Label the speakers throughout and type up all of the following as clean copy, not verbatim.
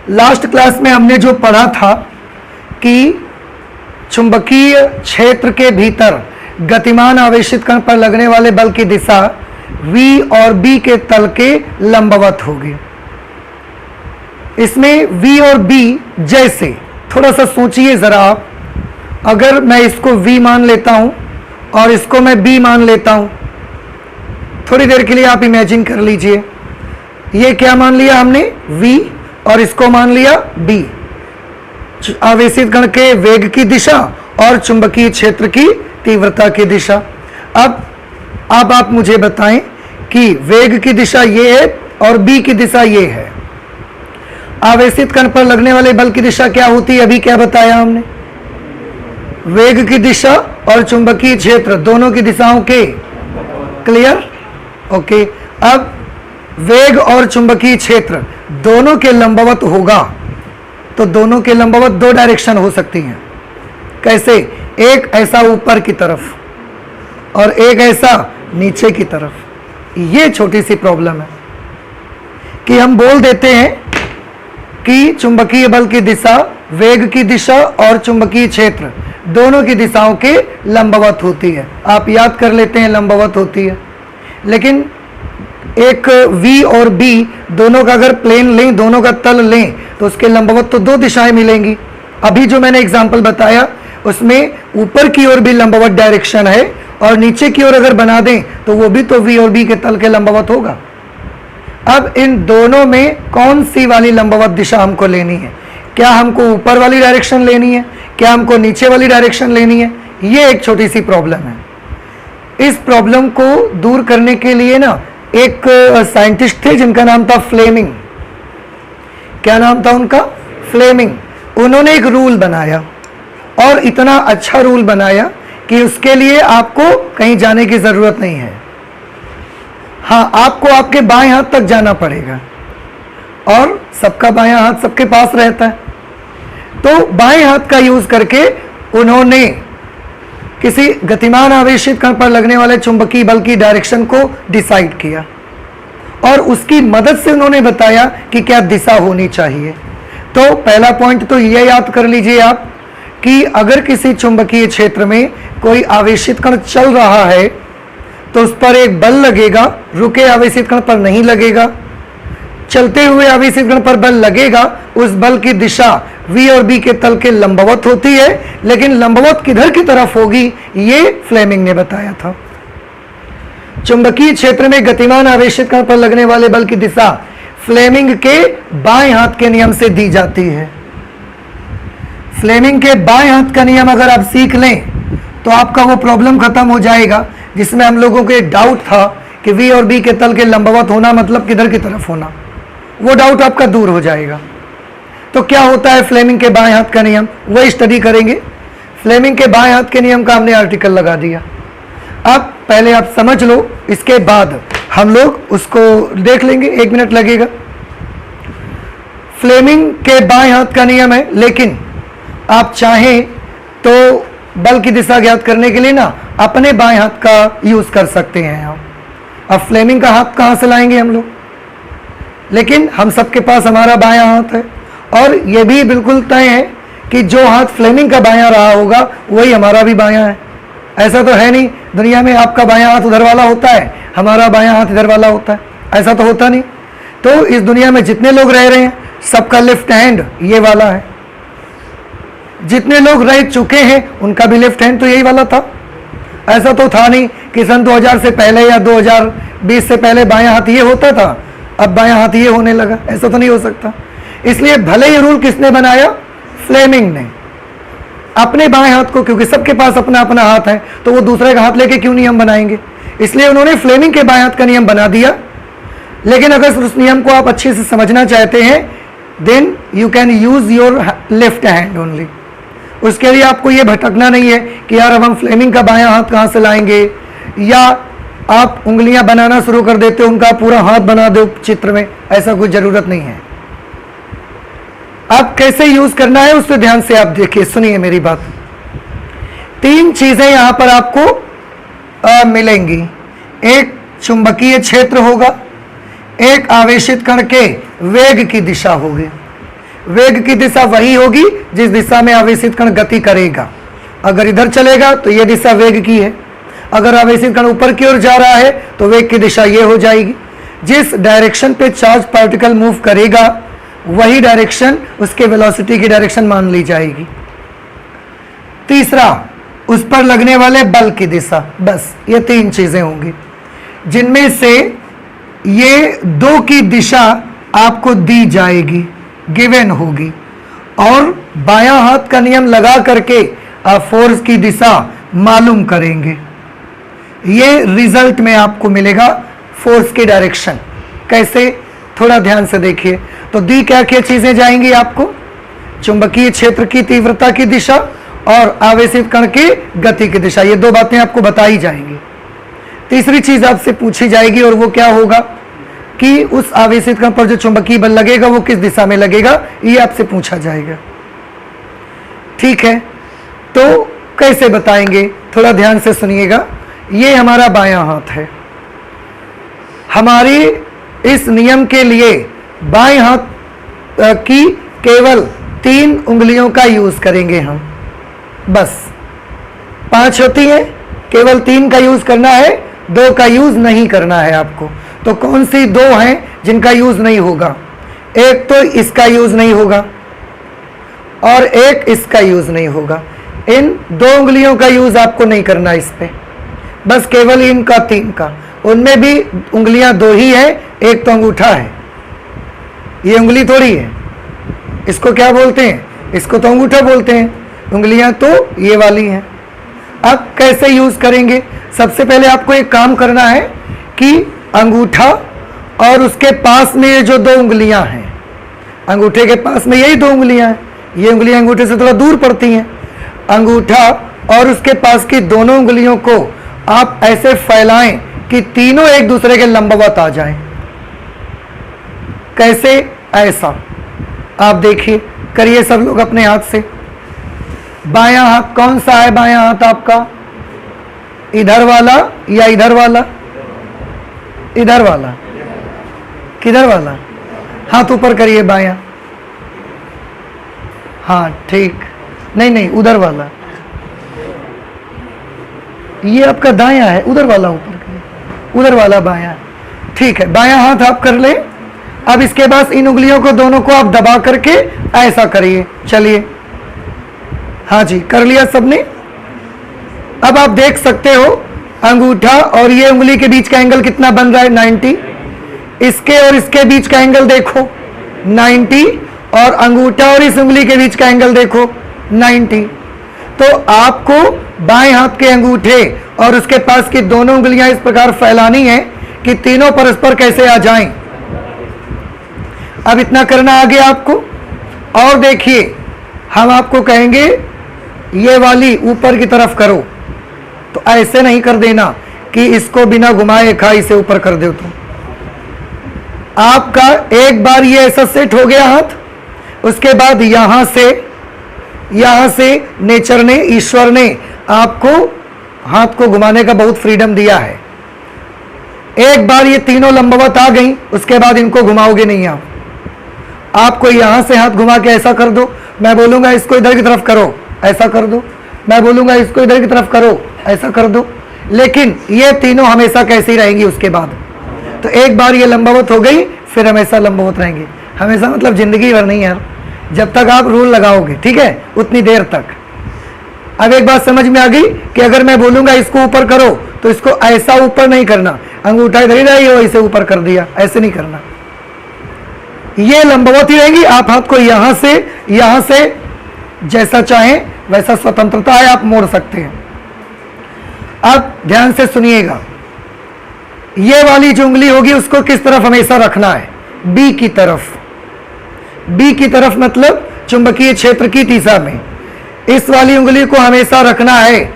Speaker 1: Last class में हमने जो पढ़ा था कि चुंबकीय क्षेत्र के भीतर गतिमान आवेशित कण पर लगने वाले बल की दिशा V और B के तल के लंबवत होगी। इसमें V और B जैसे, थोड़ा सा सोचिए जरा आप, अगर मैं इसको V मान लेता हूं और इसको मैं B मान लेता हूं, थोड़ी देर के लिए आप इमेजिन कर लीजिए, ये क्या मान लिया हमने V और इसको मान लिया B, आवेशित कण के वेग की दिशा और चुंबकीय क्षेत्र की तीव्रता की दिशा। अब आप मुझे बताएं कि वेग की दिशा ये है और B की दिशा ये है। आवेशित कण पर लगने वाले बल की दिशा क्या होती है, अभी क्या बताया हमने, वेग की दिशा और चुंबकीय क्षेत्र दोनों की दिशाओं के, क्लियर, ओके। अब वेग और चुंबकीय क्षेत्र दोनों के लंबवत होगा तो दोनों के लंबवत दो डायरेक्शन हो सकती हैं। कैसे, एक ऐसा ऊपर की तरफ और एक ऐसा नीचे की तरफ। ये छोटी सी प्रॉब्लम है कि हम बोल देते हैं कि चुंबकीय बल की दिशा वेग की दिशा और चुंबकीय क्षेत्र दोनों की दिशाओं के लंबवत होती है। आप याद कर लेते हैं लंबवत होती है, लेकिन एक V और B दोनों का अगर प्लेन लें, दोनों का तल लें, तो उसके लंबवत तो दो दिशाएं मिलेंगी। अभी जो मैंने एग्जांपल बताया उसमें ऊपर की ओर भी लंबवत डायरेक्शन है और नीचे की ओर अगर बना दें तो वो भी तो V और B के तल के लंबवत होगा। अब इन दोनों में कौन सी वाली लंबवत दिशा हमको लेनी है? क्या हमको ऊपर वाली डायरेक्शन लेनी है, क्या हमको नीचे वाली डायरेक्शन लेनी है? ये एक छोटी सी प्रॉब्लम है। इस प्रॉब्लम को दूर करने के लिए ना एक साइंटिस्ट थे जिनका नाम था फ्लेमिंग। क्या नाम था उनका? फ्लेमिंग। उन्होंने एक रूल बनाया और इतना अच्छा रूल बनाया कि उसके लिए आपको कहीं जाने की जरूरत नहीं है। हाँ, आपको आपके बाएं हाथ तक जाना पड़ेगा और सबका बायां हाथ सबके पास रहता है, तो बाएं हाथ का यूज करके उन्होंने किसी गतिमान आवेशित कण पर लगने वाले चुंबकीय बल की डायरेक्शन को डिसाइड किया और उसकी मदद से उन्होंने बताया कि क्या दिशा होनी चाहिए। तो पहला पॉइंट तो ये याद कर लीजिए आप कि अगर किसी चुंबकीय क्षेत्र में कोई आवेशित कण चल रहा है तो उस पर एक बल लगेगा, रुके आवेशित कण पर नहीं लगेगा। चलते हुए आवेशित कण पर बल लगेगा, उस बल की दिशा V और B के तल के लंबवत होती है, लेकिन लंबवत किधर की तरफ होगी ये फ्लेमिंग ने बताया था। चुंबकीय क्षेत्र में गतिमान आवेशित कण पर लगने वाले बल की दिशा फ्लेमिंग के बाएं हाथ के नियम से दी जाती है। फ्लेमिंग के बाएं हाथ का नियम अगर आप सीख लें तो आपका वो प्रॉब्लम खत्म हो जाएगा जिसमें हम लोगों को एक डाउट था कि V और B के तल के लंबवत होना मतलब किधर की तरफ होना, वो डाउट आपका दूर हो जाएगा। तो क्या होता है फ्लेमिंग के बाएं हाथ का नियम, वही स्टडी करेंगे। फ्लेमिंग के बाएं हाथ के नियम का हमने आर्टिकल लगा दिया। अब पहले आप समझ लो, इसके बाद हम लोग उसको देख लेंगे, 1 मिनट लगेगा। फ्लेमिंग के बाएं हाथ का नियम है, लेकिन आप चाहें तो बल की दिशा ज्ञात करने के लिए ना अपने बाएं हाथ का यूज कर सकते हैं आप। अब फ्लेमिंग का हाथ कहाँ से लाएंगे हम लोग, लेकिन हम सबके पास हमारा बायां हाथ है और यह भी बिल्कुल तय है कि जो हाथ फ्लेमिंग का बायां रहा होगा वही हमारा भी बायां है। ऐसा तो है नहीं दुनिया में आपका बायां हाथ उधर वाला होता है, हमारा बायां हाथ इधर वाला होता है, ऐसा तो होता नहीं। तो इस दुनिया में जितने लोग रह रहे हैं सबका लेफ्ट हैंड ये वाला है, जितने लोग रह चुके हैं उनका भी लेफ्ट हैंड तो यही वाला था। ऐसा तो था नहीं कि सन 2000 से पहले या 2020 से पहले बायां हाथ ये होता था, अब बायां हाथ ये होने लगा, ऐसा तो नहीं हो सकता। इसलिए भले ही रूल किसने बनाया? फ्लेमिंग ने। अपने बाएं हाथ को, क्योंकि सबके पास अपना अपना हाथ है, तो वो दूसरे का हाथ लेके क्यों नियम बनाएंगे, इसलिए उन्होंने फ्लेमिंग के बाएं हाथ का नियम बना दिया। लेकिन अगर उस नियम को आप अच्छे से समझना चाहते हैं then you can use your left hand only. उसके लिए आपको ये भटकना नहीं है कि यार अब हम फ्लेमिंग का बायां हाथ कहाँ से लाएंगे, या आप उंगलियां बनाना शुरू कर देते हो, उनका पूरा हाथ बना दो चित्र में, ऐसा कोई जरूरत नहीं है। अब कैसे यूज करना है उस पर ध्यान से आप देखिए, सुनिए मेरी बात। 3 चीजें यहां पर आपको मिलेंगी। एक चुंबकीय क्षेत्र होगा, एक आवेशित कण के वेग की दिशा होगी। वेग की दिशा वही होगी जिस दिशा में आवेशित कण गति करेगा। अगर इधर चलेगा तो यह दिशा वेग की है, अगर आवेशित कण ऊपर की ओर जा रहा है तो वेग की दिशा ये हो जाएगी। जिस डायरेक्शन पे चार्ज पार्टिकल मूव करेगा वही डायरेक्शन उसके वेलोसिटी की डायरेक्शन मान ली जाएगी। तीसरा, उस पर लगने वाले बल की दिशा। बस ये 3 चीजें होंगी जिनमें से ये 2 की दिशा आपको दी जाएगी, गिवन होगी, और बायां हाथ का नियम लगा करके आप फोर्स की दिशा मालूम करेंगे। ये रिजल्ट में आपको मिलेगा फोर्स की डायरेक्शन। कैसे, थोड़ा ध्यान से देखिए। तो दी क्या क्या चीजें जाएंगी आपको? चुंबकीय क्षेत्र की तीव्रता की दिशा और आवेशित कण की गति की दिशा, ये 2 बातें आपको बताई जाएंगी। तीसरी चीज आपसे पूछी जाएगी और वो क्या होगा कि उस आवेशित कण पर जो चुंबकीय बल लगेगा वो किस दिशा में लगेगा, ये आपसे पूछा जाएगा। ठीक है, तो कैसे बताएंगे, थोड़ा ध्यान से सुनिएगा। ये हमारा बायां हाथ है। हमारी इस नियम के लिए बाएं हाथ की केवल 3 उंगलियों का यूज करेंगे हम, बस 5 होती है, केवल 3 का यूज करना है, 2 का यूज नहीं करना है आपको। तो कौन सी 2 हैं जिनका यूज नहीं होगा? एक तो इसका यूज नहीं होगा और एक इसका यूज नहीं होगा। इन 2 उंगलियों का यूज आपको नहीं करना इस पे, बस केवल इनका 3 का। उनमें भी उंगलियां 2 ही है, एक तो अंगूठा है, ये उंगली थोड़ी है। इसको क्या बोलते हैं? इसको तो अंगूठा बोलते हैं, उंगलियां तो ये वाली हैं। अब कैसे यूज करेंगे? सबसे पहले आपको एक काम करना है कि अंगूठा और उसके पास में ये जो 2 उंगलियां हैं, अंगूठे के पास में यही 2 उंगलियां हैं, ये उंगलियां अंगूठे से थोड़ा दूर पड़ती हैं। अंगूठा और उसके पास की दोनों उंगलियों को आप ऐसे फैलाएं कि तीनों एक दूसरे के लंबवत आ जाएं। कैसे? ऐसा आप देखिए, करिए सब लोग अपने हाथ से। बायां हाथ कौन सा है? बायां हाथ आपका इधर वाला या इधर वाला? इधर वाला। किधर वाला? हाथ ऊपर करिए, बायां। हाँ ठीक, नहीं नहीं, उधर वाला। ये आपका दायां है, उधर वाला ऊपर करिए, उधर वाला बायां। ठीक है, बायां हाथ आप कर ले। अब इसके बाद इन उंगलियों को दोनों को आप दबा करके ऐसा करिए। चलिए, हाँ जी, कर लिया सबने। अब आप देख सकते हो अंगूठा और ये उंगली के बीच का एंगल कितना बन रहा है? 90। इसके और इसके बीच का एंगल देखो 90, और अंगूठा और इस उंगली के बीच का एंगल देखो 90। तो आपको बाएं हाथ के अंगूठे और उसके पास की दोनों उंगलियां इस प्रकार फैलानी है कि तीनों परस्पर कैसे आ जाएं। अब इतना करना आ गया आपको। और देखिए, हम आपको कहेंगे ये वाली ऊपर की तरफ करो, तो ऐसे नहीं कर देना कि इसको बिना घुमाए खाई से ऊपर कर दो। तो आपका एक बार ये ऐसा सेट हो गया हाथ, उसके बाद यहां से नेचर ने, ईश्वर ने आपको हाथ को घुमाने का बहुत फ्रीडम दिया है। एक बार ये तीनों लंबवत आ गई, उसके बाद इनको घुमाओगे नहीं आप। आपको यहां से हाथ घुमा के ऐसा कर दो, मैं बोलूंगा इसको इधर की तरफ करो, ऐसा कर दो, मैं बोलूंगा इसको इधर की तरफ करो, ऐसा कर दो। लेकिन ये तीनों हमेशा कैसी रहेंगी उसके बाद? तो एक बार ये लंबवत हो गई, फिर हमेशा लंबवत रहेंगे। हमेशा मतलब जिंदगी भर नहीं यार, जब तक आप रूल लगाओगे, ठीक है, उतनी देर तक। अब एक बात समझ में आ गई कि अगर मैं बोलूंगा इसको ऊपर करो तो इसको ऐसा ऊपर नहीं करना, अंगूठा इधर ही रही हो, इसे ऊपर कर दिया, ऐसे नहीं करना। ये लंबवत ही रहेगी। आप हाथ को यहां से जैसा चाहें वैसा स्वतंत्रता है, आप मोड़ सकते हैं। अब ध्यान से सुनिएगा, ये वाली जो उंगली होगी उसको किस तरफ हमेशा रखना है? बी की तरफ। बी की तरफ मतलब चुंबकीय क्षेत्र की दिशा में। इस वाली उंगली को हमेशा रखना है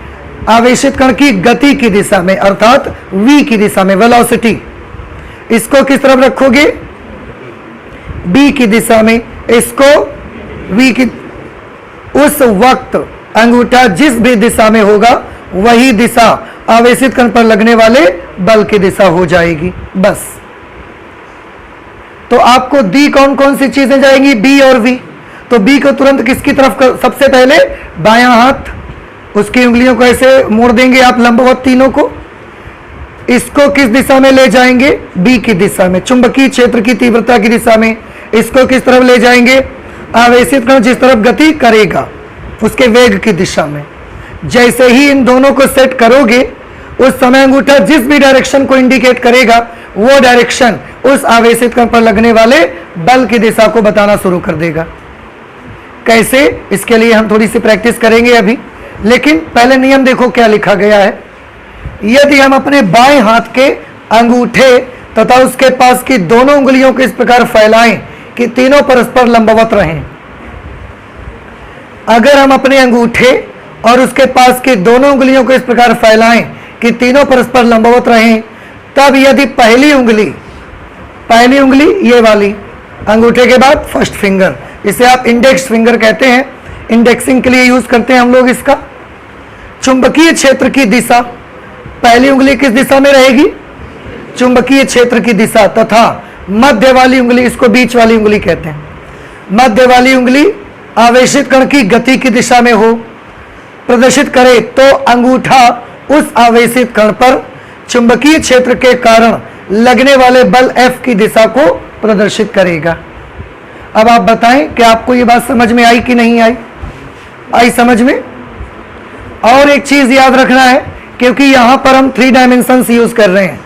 Speaker 1: आवेशित कण की गति की दिशा में, अर्थात वी की दिशा में, वेलोसिटी। इसको किस तरफ रखोगे? बी की दिशा में। इसको वी की। उस वक्त अंगूठा जिस भी दिशा में होगा वही दिशा आवेशित कण पर लगने वाले बल की दिशा हो जाएगी, बस। तो आपको दी कौन कौन सी चीजें जाएंगी? बी और वी। तो बी को तुरंत किसकी तरफ सबसे पहले बायां हाथ, उसकी उंगलियों को ऐसे मोड़ देंगे आप लंबवत तीनों को। इसको किस दिशा में ले जाएंगे? बी की दिशा में, चुंबकीय क्षेत्र की तीव्रता की दिशा में। इसको किस तरफ ले जाएंगे? आवेशित कण जिस तरफ गति करेगा उसके वेग की दिशा में। जैसे ही इन दोनों को सेट करोगे उस समय अंगूठा जिस भी डायरेक्शन को इंडिकेट करेगा वो डायरेक्शन उस आवेशित कण पर लगने वाले बल की दिशा को बताना शुरू कर देगा। कैसे? इसके लिए हम थोड़ी सी प्रैक्टिस करेंगे अभी, लेकिन पहले नियम देखो क्या लिखा गया है। यदि हम अपने बाएं हाथ के अंगूठे तथा उसके पास की दोनों उंगलियों को इस प्रकार फैलाएं कि तीनों परस्पर लंबवत रहें। अगर हम अपने अंगूठे और उसके पास की दोनों उंगलियों को इस प्रकार फैलाएं कि तीनों परस्पर लंबवत रहें, तब यदि पहली उंगली ये वाली, अंगूठे के बाद फर्स्ट फिंगर, इसे आप इंडेक्स फिंगर कहते हैं, इंडेक्सिंग के लिए यूज करते हैं हम लोग इसका। चुंबकीय क्षेत्र की दिशा, पहली उंगली किस दिशा में रहेगी? चुंबकीय क्षेत्र की दिशा, तथा मध्य वाली उंगली, इसको बीच वाली उंगली कहते हैं, मध्य वाली उंगली आवेशित कण की गति की दिशा में हो प्रदर्शित करे तो अंगूठा उस आवेशित कण पर चुंबकीय क्षेत्र के कारण लगने वाले बल F की दिशा को प्रदर्शित करेगा। अब आप बताएं कि आपको ये बात समझ में आई कि नहीं आई? आई समझ में? और एक चीज याद रखना है, क्योंकि यहां पर हम 3 डायमेंशंस यूज कर रहे हैं,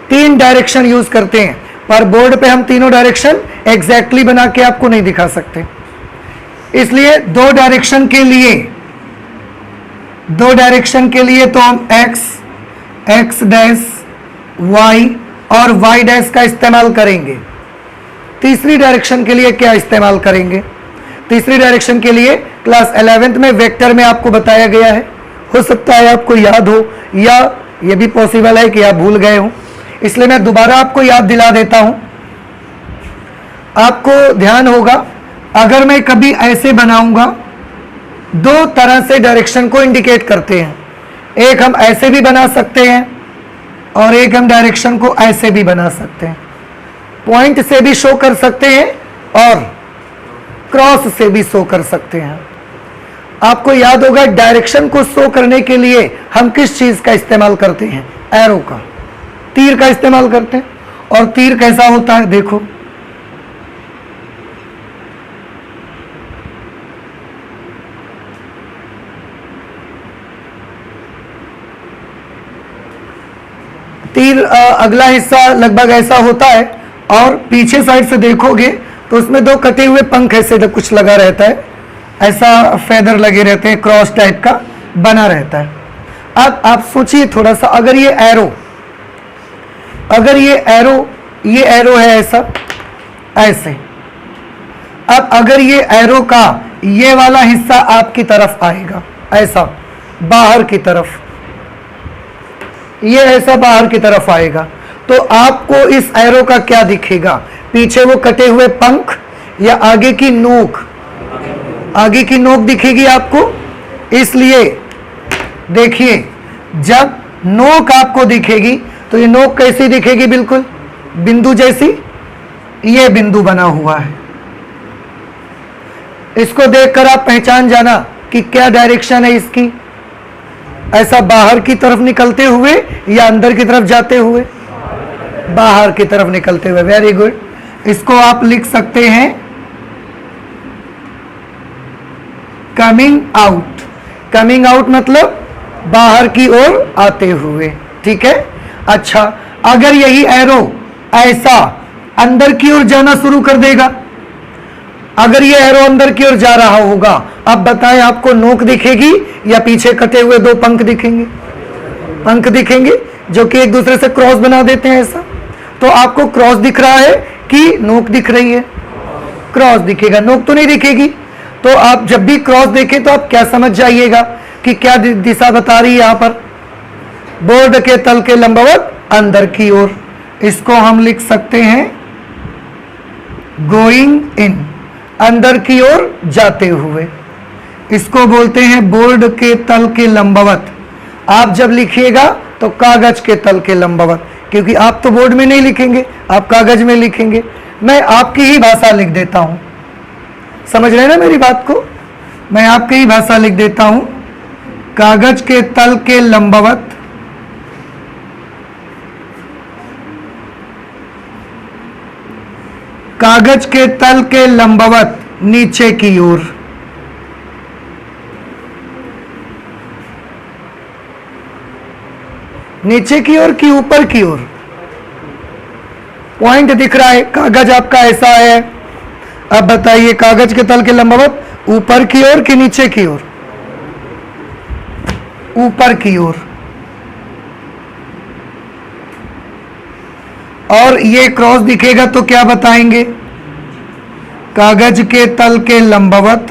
Speaker 1: 3 डायरेक्शन यूज करते हैं, पर बोर्ड पे हम तीनों डायरेक्शन एग्जैक्टली बना के आपको नहीं दिखा सकते। इसलिए 2 डायरेक्शन के लिए तो हम x डैश y और y डैश का इस्तेमाल करेंगे। तीसरी डायरेक्शन के लिए क्या इस्तेमाल करेंगे? तीसरी डायरेक्शन के लिए क्लास 11th में वेक्टर में आपको बताया गया है, हो सकता है आपको याद हो या ये भी पॉसिबल है कि आप भूल गए हो, इसलिए मैं दोबारा आपको याद दिला देता हूं। आपको ध्यान होगा, अगर मैं कभी ऐसे बनाऊंगा, 2 तरह से डायरेक्शन को इंडिकेट करते हैं, एक हम ऐसे भी बना सकते हैं और एक हम डायरेक्शन को ऐसे भी बना सकते हैं, पॉइंट से भी शो कर सकते हैं और क्रॉस से भी शो कर सकते हैं। आपको याद होगा डायरेक्शन को शो करने के लिए हम किस चीज का इस्तेमाल करते हैं? एरो का, तीर का इस्तेमाल करते हैं। और तीर कैसा होता है? देखो, तीर अगला हिस्सा लगभग ऐसा होता है और पीछे साइड से देखोगे तो उसमें 2 कटे हुए पंख ऐसे जब कुछ लगा रहता है, ऐसा फेदर लगे रहते हैं, क्रॉस टाइप का बना रहता है। अब आप सोचिए थोड़ा सा, अगर ये एरो है ऐसा, ऐसे, अब अगर ये एरो का ये वाला हिस्सा आपकी तरफ आएगा, ऐसा बाहर की तरफ, ये ऐसा बाहर की तरफ आएगा, तो आपको इस एरो का क्या दिखेगा? पीछे वो कटे हुए पंख या आगे की नोक? आगे की नोक दिखेगी आपको। इसलिए देखिए, जब नोक आपको दिखेगी तो ये नोक कैसी दिखेगी? बिल्कुल बिंदु जैसी। ये बिंदु बना हुआ है, इसको देखकर आप पहचान जाना कि क्या डायरेक्शन है इसकी, ऐसा बाहर की तरफ निकलते हुए या अंदर की तरफ जाते हुए? बाहर की तरफ निकलते हुए। Very good. इसको आप लिख सकते हैं कमिंग आउट। कमिंग आउट मतलब बाहर की ओर आते हुए, ठीक है। अच्छा, अगर यही एरो ऐसा अंदर की ओर जाना शुरू कर देगा, अगर ये एरो अंदर की ओर जा रहा होगा, अब बताएं आपको नोक दिखेगी या पीछे कटे हुए 2 पंख दिखेंगे? पंख दिखेंगे जो कि एक दूसरे से क्रॉस बना देते हैं ऐसा। तो आपको क्रॉस दिख रहा है कि नोक दिख रही है? क्रॉस दिखेगा, नोक तो नहीं दिखेगी। तो आप जब भी क्रॉस देखें तो आप क्या समझ जाइएगा कि क्या दिशा बता रही है यहां पर? बोर्ड के तल के लंबवत अंदर की ओर। इसको हम लिख सकते हैं गोइंग इन, अंदर की ओर जाते हुए। इसको बोलते हैं बोर्ड के तल के लंबवत। आप जब लिखिएगा तो कागज के तल के लंबवत, क्योंकि आप तो बोर्ड में नहीं लिखेंगे, आप कागज में लिखेंगे। मैं आपकी ही भाषा लिख देता हूं। समझ रहे हैं ना मेरी बात को? मैं आपकी ही भाषा लिख देता हूं, कागज के तल के लंबवत कागज के तल के लंबवत नीचे की ओर, नीचे की ओर कि ऊपर की ओर? पॉइंट दिख रहा है, कागज आपका ऐसा है। अब बताइए कागज के तल के लंबवत ऊपर की ओर कि नीचे की ओर? ऊपर की ओर। और ये क्रॉस दिखेगा तो क्या बताएंगे? कागज के तल के लंबवत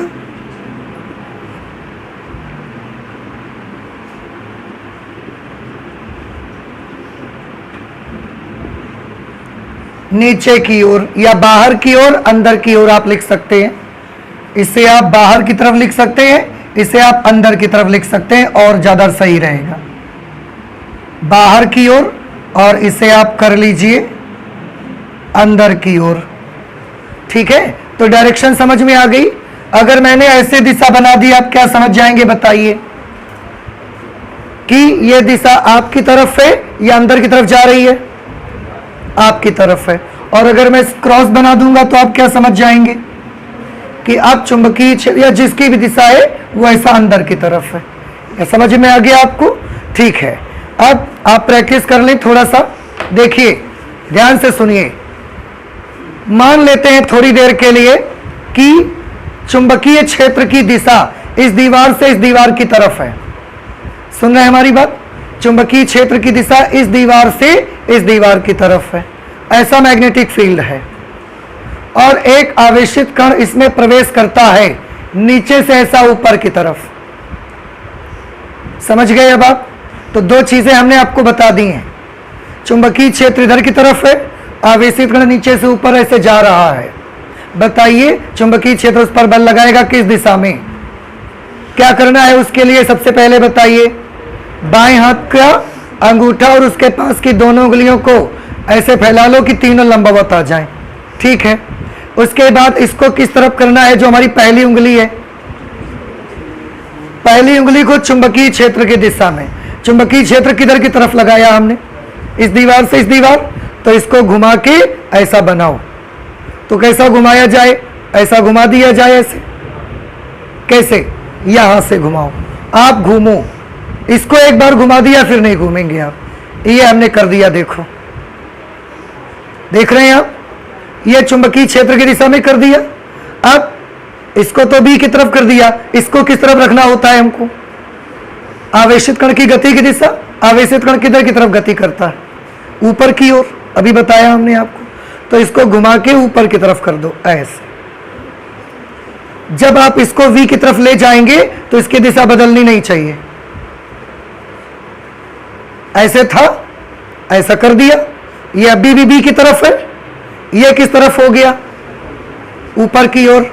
Speaker 1: नीचे की ओर, या बाहर की ओर, अंदर की ओर आप लिख सकते हैं। इसे आप बाहर की तरफ लिख सकते हैं, इसे आप अंदर की तरफ लिख सकते हैं, और ज्यादा सही रहेगा बाहर की ओर, और इसे आप कर लीजिए अंदर की ओर। ठीक है, तो डायरेक्शन समझ में आ गई। अगर मैंने ऐसे दिशा बना दी, आप क्या समझ जाएंगे बताइए कि यह दिशा आपकी तरफ है या अंदर की तरफ जा रही है? आपकी तरफ है। और अगर मैं क्रॉस बना दूंगा तो आप क्या समझ जाएंगे कि आप चुंबकीय क्षेत्र या जिसकी भी दिशा है वो ऐसा अंदर की तरफ है। या समझ में आ गया आपको? ठीक है, अब आप प्रैक्टिस कर लें थोड़ा सा। देखिए ध्यान से सुनिए, मान लेते हैं थोड़ी देर के लिए कि चुंबकीय क्षेत्र की दिशा इस दीवार से इस दीवार की तरफ है। सुन रहे हैं हमारी बात? चुंबकीय क्षेत्र की दिशा इस दीवार से इस दीवार की तरफ है, ऐसा मैग्नेटिक फील्ड है। और एक आवेशित कण इसमें प्रवेश करता है नीचे से ऐसा ऊपर की तरफ। समझ गए अब आप? तो दो चीजें हमने आपको बता दी हैं, चुंबकीय क्षेत्र इधर की तरफ है, आवेशित कण नीचे से ऊपर ऐसे जा रहा है। बताइए चुंबकीय क्षेत्र उस पर बल लगाएगा किस दिशा में? क्या करना है उसके लिए? सबसे पहले बताइए, बाएं हाथ का अंगूठा और उसके पास की दोनों उंगलियों को ऐसे फैला लो कि तीनों लंबवत आ जाएं। ठीक है, उसके बाद इसको किस तरफ करना है? जो हमारी पहली उंगली है, पहली उंगली को चुंबकीय क्षेत्र की दिशा में। चुंबकीय क्षेत्र किधर की तरफ लगाया हमने? इस दीवार से इस दीवार। तो इसको घुमा के ऐसा बनाओ। तो कैसा घुमाया जाए? ऐसा घुमा दिया जाए ऐसे। कैसे? यहां से घुमाओ, आप घूमो। इसको एक बार घुमा दिया फिर नहीं घूमेंगे आप। ये हमने कर दिया, देखो देख रहे हैं आप? ये चुंबकीय क्षेत्र की दिशा में कर दिया। अब इसको तो बी की तरफ कर दिया, इसको किस तरफ रखना होता है हमको? आवेशित कण की गति की दिशा। आवेशित कण किधर की तरफ गति करता है? ऊपर की ओर। अभी बताया हमने आपको। तो इसको घुमा के ऊपर की तरफ कर दो ऐसे। जब आप इसको वी की तरफ ले जाएंगे तो इसकी दिशा बदलनी नहीं चाहिए। ऐसे था, ऐसा कर दिया, ये अभी भी बी की तरफ है, ये किस तरफ हो गया? ऊपर की ओर।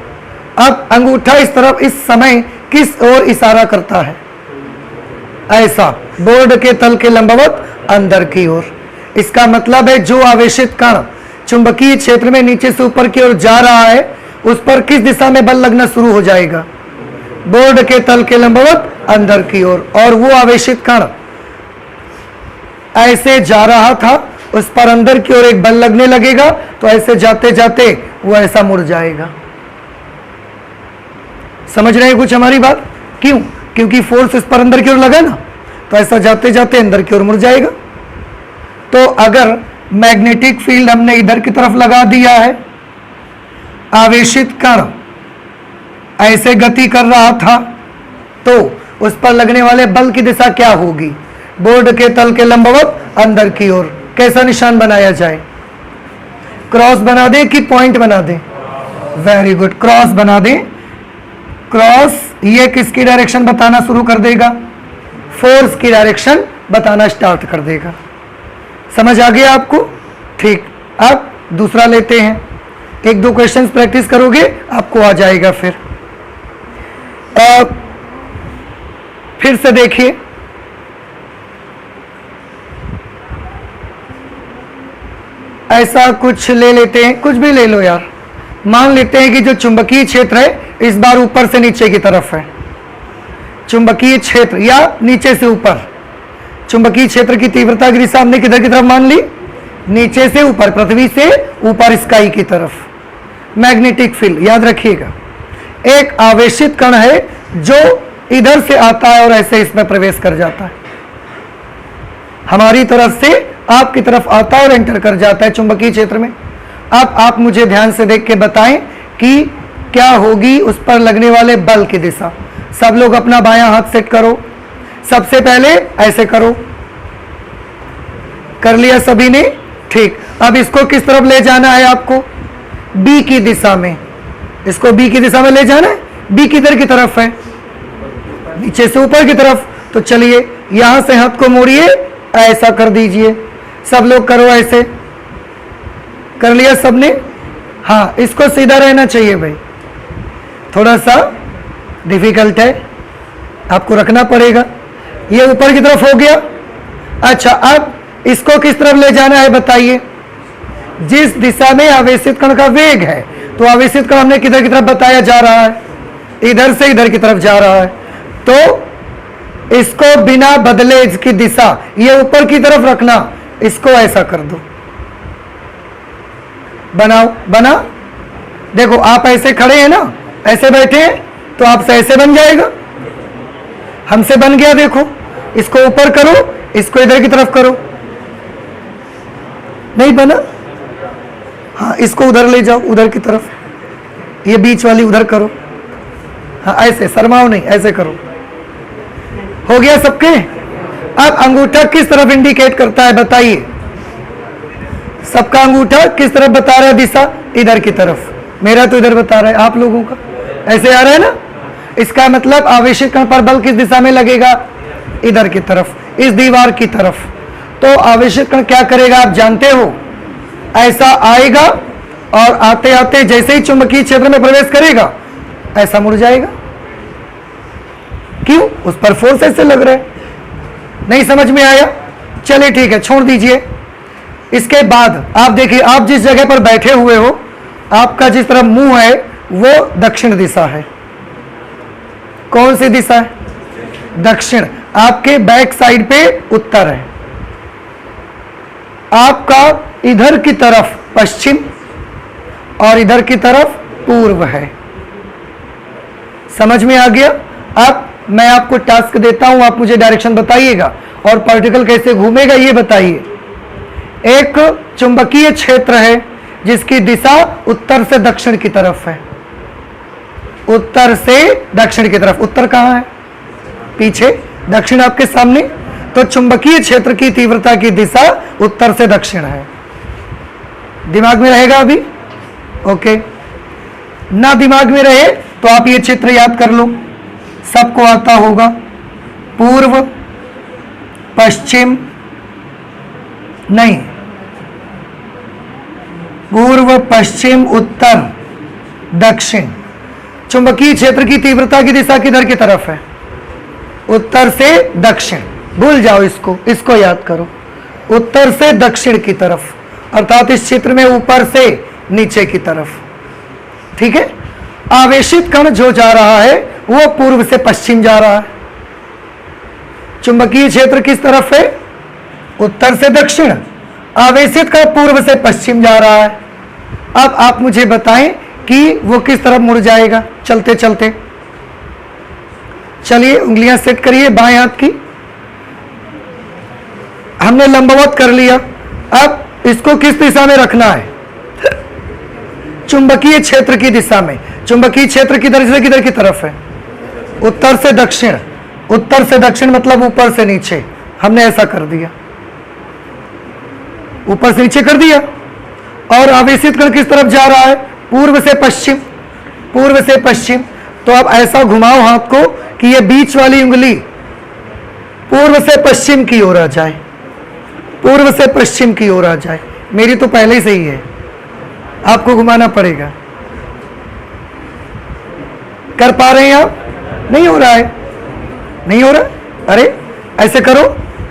Speaker 1: अब अंगूठा इस तरफ इस समय किस ओर इशारा करता है? ऐसा, बोर्ड के तल के लंबवत अंदर की ओर। इसका मतलब है जो आवेशित कण चुंबकीय क्षेत्र में नीचे से ऊपर की ओर जा रहा है उस पर किस दिशा में बल लगना शुरू हो जाएगा? बोर्ड के तल के लंबवत अंदर की ओर। और वो आवेशित कण ऐसे जा रहा था, उस पर अंदर की ओर एक बल लगने लगेगा, तो ऐसे जाते जाते वो ऐसा मुड़ जाएगा। समझ रहे हैं कुछ हमारी बात? क्यों? क्योंकि फोर्स इस पर अंदर की ओर लगा ना, तो ऐसा जाते जाते अंदर की ओर मुड़ जाएगा। तो अगर मैग्नेटिक फील्ड हमने इधर की तरफ लगा दिया है, आवेशित कण ऐसे गति कर रहा था, तो उस पर लगने वाले बल की दिशा क्या होगी? बोर्ड के तल के लंबवत अंदर की ओर। कैसा निशान बनाया जाए? क्रॉस बना दें कि पॉइंट बना दें? वेरी गुड, क्रॉस बना दें। क्रॉस ये किसकी डायरेक्शन बताना शुरू कर देगा? फोर्स की डायरेक्शन बताना स्टार्ट कर देगा। समझ आ गया आपको? ठीक, अब दूसरा लेते हैं। एक दो क्वेश्चंस प्रैक्टिस करोगे आपको आ जाएगा। फिर से देखिए, ऐसा कुछ ले लेते हैं, कुछ भी ले लो यार, मान लेते हैं कि जो चुंबकीय क्षेत्र है इस बार ऊपर से नीचे की तरफ है, चुंबकीय क्षेत्र या नीचे से ऊपर। चुंबकीय क्षेत्र की तीव्रता की दिशा हमने किधर की तरफ मान ली? नीचे से ऊपर, पृथ्वी से ऊपर स्काई की तरफ। मैग्नेटिक फील्ड याद रखिएगा, एक आवेशित कण है जो इधर से आता है और ऐसे इसमें प्रवेश कर जाता है, हमारी तरफ से आपकी तरफ आता है और एंटर कर जाता है चुंबकीय क्षेत्र में। अब आप मुझे ध्यान से देख के बताएं कि क्या होगी उस पर लगने वाले बल की दिशा। सब लोग अपना बायां हाथ सेट करो। सबसे पहले ऐसे करो, कर लिया सभी ने? ठीक। अब इसको किस तरफ ले जाना है आपको? बी की दिशा में। इसको बी की दिशा में ले जाना है। बी किधर की तरफ है? नीचे से ऊपर की तरफ। तो चलिए यहां से हाथ को मोड़िए, ऐसा कर दीजिए। सब लोग करो ऐसे। कर लिया सबने? हाँ, इसको सीधा रहना चाहिए भाई, थोड़ा सा डिफिकल्ट है, आपको रखना पड़ेगा। ये ऊपर की तरफ हो गया। अच्छा, अब इसको किस तरफ ले जाना है बताइए? जिस दिशा में आवेशित कण का वेग है, तो आवेशित कण हमने किधर की तरफ बताया जा रहा है? इधर से इधर की तरफ जा रहा है। तो इसको बिना बदले इसकी दिशा ये ऊपर की तरफ रखना। इसको ऐसा कर दो, बनाओ, बना। देखो आप ऐसे खड़े हैं ना, ऐसे बैठे हैं, तो आपसे ऐसे बन जाएगा, हमसे बन गया। देखो इसको ऊपर करो, इसको इधर की तरफ करो, नहीं बना? हाँ, इसको उधर ले जाओ, उधर की तरफ, ये बीच वाली उधर करो। हाँ, ऐसे शर्माओ नहीं, ऐसे करो। हो गया सबके? अब अंगूठा किस तरफ इंडिकेट करता है बताइए? सबका अंगूठा किस तरफ बता रहा है दिशा? इधर की तरफ। मेरा तो इधर बता रहा है, आप लोगों का ऐसे आ रहा है ना। इसका मतलब आवेशित कण पर बल किस दिशा में लगेगा? इधर की तरफ, इस दीवार की तरफ। तो आवेशित कण क्या करेगा आप जानते हो? ऐसा आएगा और आते आते जैसे ही चुंबकीय क्षेत्र में प्रवेश करेगा ऐसा मुड़ जाएगा। क्यों? उस पर फोर्स ऐसे लग रहा है। नहीं समझ में आया? चलिए ठीक है, छोड़ दीजिए। इसके बाद आप देखिए, आप जिस जगह पर बैठे हुए हो, आपका जिस तरफ मुंह है वो दक्षिण दिशा है। कौन सी दिशा है? दक्षिण। आपके बैक साइड पे उत्तर है, आपका इधर की तरफ पश्चिम और इधर की तरफ पूर्व है। समझ में आ गया? अब मैं आपको टास्क देता हूं, आप मुझे डायरेक्शन बताइएगा और पार्टिकल कैसे घूमेगा ये बताइए। एक चुंबकीय क्षेत्र है जिसकी दिशा उत्तर से दक्षिण की तरफ है। उत्तर से दक्षिण की तरफ। उत्तर कहां है? पीछे। दक्षिण आपके सामने। तो चुंबकीय क्षेत्र की तीव्रता की दिशा उत्तर से दक्षिण है। दिमाग में रहेगा अभी? ओके। ना दिमाग में रहे तो आप ये चित्र याद कर लो, सबको आता होगा। पूर्व, पश्चिम नहीं, पूर्व, पश्चिम, उत्तर, दक्षिण। चुंबकीय क्षेत्र की तीव्रता की दिशा किधर की तरफ है? उत्तर से दक्षिण। भूल जाओ इसको, इसको याद करो। उत्तर से दक्षिण की तरफ, अर्थात इस क्षेत्र में ऊपर से नीचे की तरफ। ठीक है? आवेशित कण जो जा रहा है वो पूर्व से पश्चिम जा रहा है। चुंबकीय क्षेत्र किस तरफ है? उत्तर से दक्षिण। आवेशित कण पूर्व से पश्चिम जा रहा है। अब आप मुझे बताएं कि वो किस तरफ मुड़ जाएगा चलते चलते। चलिए उंगलियां सेट करिए बाएं हाथ की। हमने लंबवत कर लिया। अब इसको किस दिशा में रखना है? चुंबकीय क्षेत्र की दिशा में। चुंबकीय क्षेत्र किधर से किधर की तरफ है? उत्तर से दक्षिण। उत्तर से दक्षिण मतलब ऊपर से नीचे। हमने ऐसा कर दिया, ऊपर से नीचे कर दिया। और आवेशित कण किस तरफ जा रहा है? पूर्व से पश्चिम। पूर्व से पश्चिम। तो अब ऐसा घुमाओ हाथ को कि ये बीच वाली उंगली पूर्व से पश्चिम की ओर आ जाए। पूर्व से पश्चिम की ओर आ जाए। मेरी तो पहले से ही है, आपको घुमाना पड़ेगा। कर पा रहे हैं आप? नहीं हो रहा है? नहीं हो रहा? अरे ऐसे करो,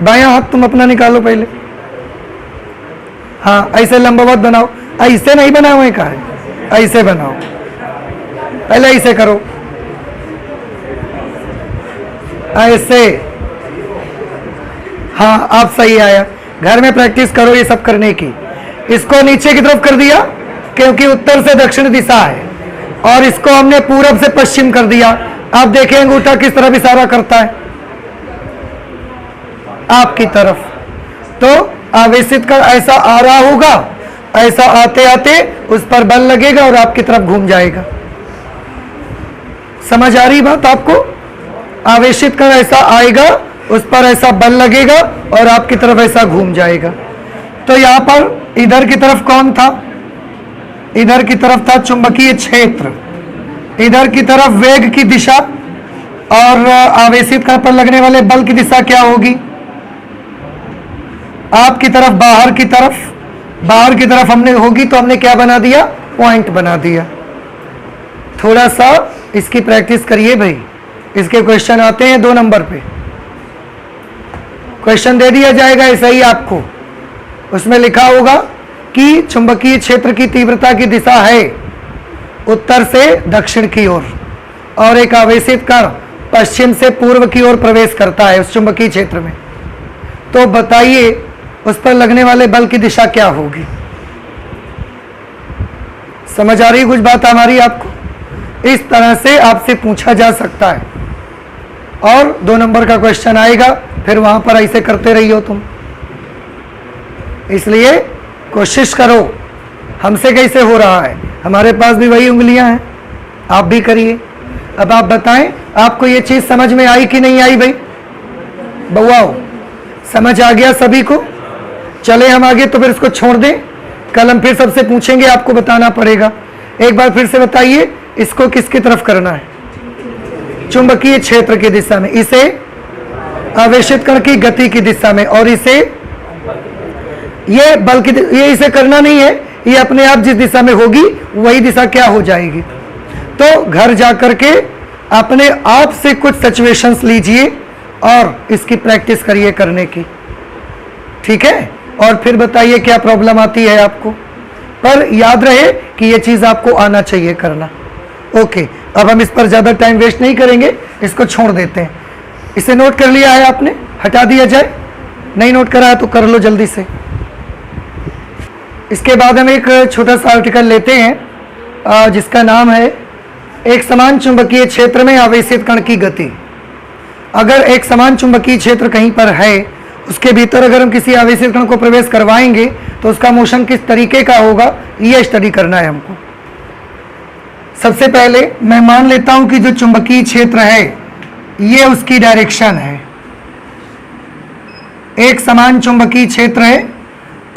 Speaker 1: बायां हाथ तुम अपना निकालो पहले। हाँ, ऐसे लंबवत बनाओ। ऐसे नहीं बना हुआ है, कहा है ऐसे बनाओ, पहले ऐसे करो, ऐसे। हाँ आप सही आया। घर में प्रैक्टिस करो ये सब करने की। इसको नीचे की तरफ कर दिया क्योंकि उत्तर से दक्षिण दिशा है, और इसको हमने पूरब से पश्चिम कर दिया। आप देखें अंगूठा किस तरफ इशारा करता है, आपकी तरफ। तो आवेशित कण ऐसा आ रहा होगा, ऐसा आते आते उस पर बल लगेगा और आपकी तरफ घूम जाएगा। समझ आ रही बात आपको? आवेशित कण ऐसा आएगा, उस पर ऐसा बल लगेगा और आपकी तरफ ऐसा घूम जाएगा। तो यहां पर इधर की तरफ कौन था? इधर की तरफ था चुंबकीय क्षेत्र, इधर की तरफ वेग की दिशा, और आवेशित कण पर लगने वाले बल की दिशा क्या होगी? आपकी तरफ, बाहर की तरफ। बाहर की तरफ हमने होगी तो हमने क्या बना दिया? पॉइंट बना दिया। थोड़ा सा इसकी प्रैक्टिस करिए भाई, इसके क्वेश्चन आते हैं 2 नंबर पे। क्वेश्चन दे दिया जाएगा ऐसा ही आपको, उसमें लिखा होगा कि चुंबकीय क्षेत्र की तीव्रता की दिशा है उत्तर से दक्षिण की ओर, और एक आवेशित कण पश्चिम से पूर्व की ओर प्रवेश करता है उस चुंबकीय क्षेत्र में। तो बताइए उस पर लगने वाले बल की दिशा क्या होगी? समझ आ रही कुछ बात हमारी आपको? इस तरह से आपसे पूछा जा सकता है, और 2 नंबर का क्वेश्चन आएगा, फिर वहां पर ऐसे करते रहियो तुम। इसलिए कोशिश करो। हमसे कैसे हो रहा है? हमारे पास भी वही उंगलियां हैं, आप भी करिए। अब आप बताएं आपको ये चीज समझ में आई कि नहीं आई भाई? बउआओ समझ आ गया सभी को? चले हम आगे, तो फिर इसको छोड़ दें, कल हम फिर सबसे पूछेंगे, आपको बताना पड़ेगा। एक बार फिर से बताइए, इसको किसकी तरफ करना है? चुंबकीय क्षेत्र की दिशा में, इसे आवेशित कण की गति की दिशा में, और इसे ये बल की, ये इसे करना नहीं है, ये अपने आप जिस दिशा में होगी वही दिशा क्या हो जाएगी। तो घर जाकर के अपने आप से कुछ सिचुएशंस लीजिए और इसकी प्रैक्टिस करिए करने की, ठीक है? और फिर बताइए क्या प्रॉब्लम आती है आपको, पर याद रहे कि ये चीज आपको आना चाहिए करना। ओके, अब हम इस पर ज्यादा टाइम वेस्ट नहीं करेंगे, इसको छोड़ देते हैं। इसे नोट कर लिया है आपने? हटा दिया जाए? नहीं नोट करा है तो कर लो जल्दी से। इसके बाद हम एक छोटा सा आर्टिकल लेते हैं जिसका नाम है एक समान चुंबकीय क्षेत्र में आवेशित कण की गति। अगर एक समान चुंबकीय क्षेत्र कहीं पर है, उसके भीतर अगर हम किसी आवेशित कण को प्रवेश करवाएंगे तो उसका मोशन किस तरीके का होगा, ये स्टडी करना है हमको। सबसे पहले मैं मान लेता हूं कि जो चुंबकीय क्षेत्र है ये उसकी डायरेक्शन है। एक समान चुंबकीय क्षेत्र है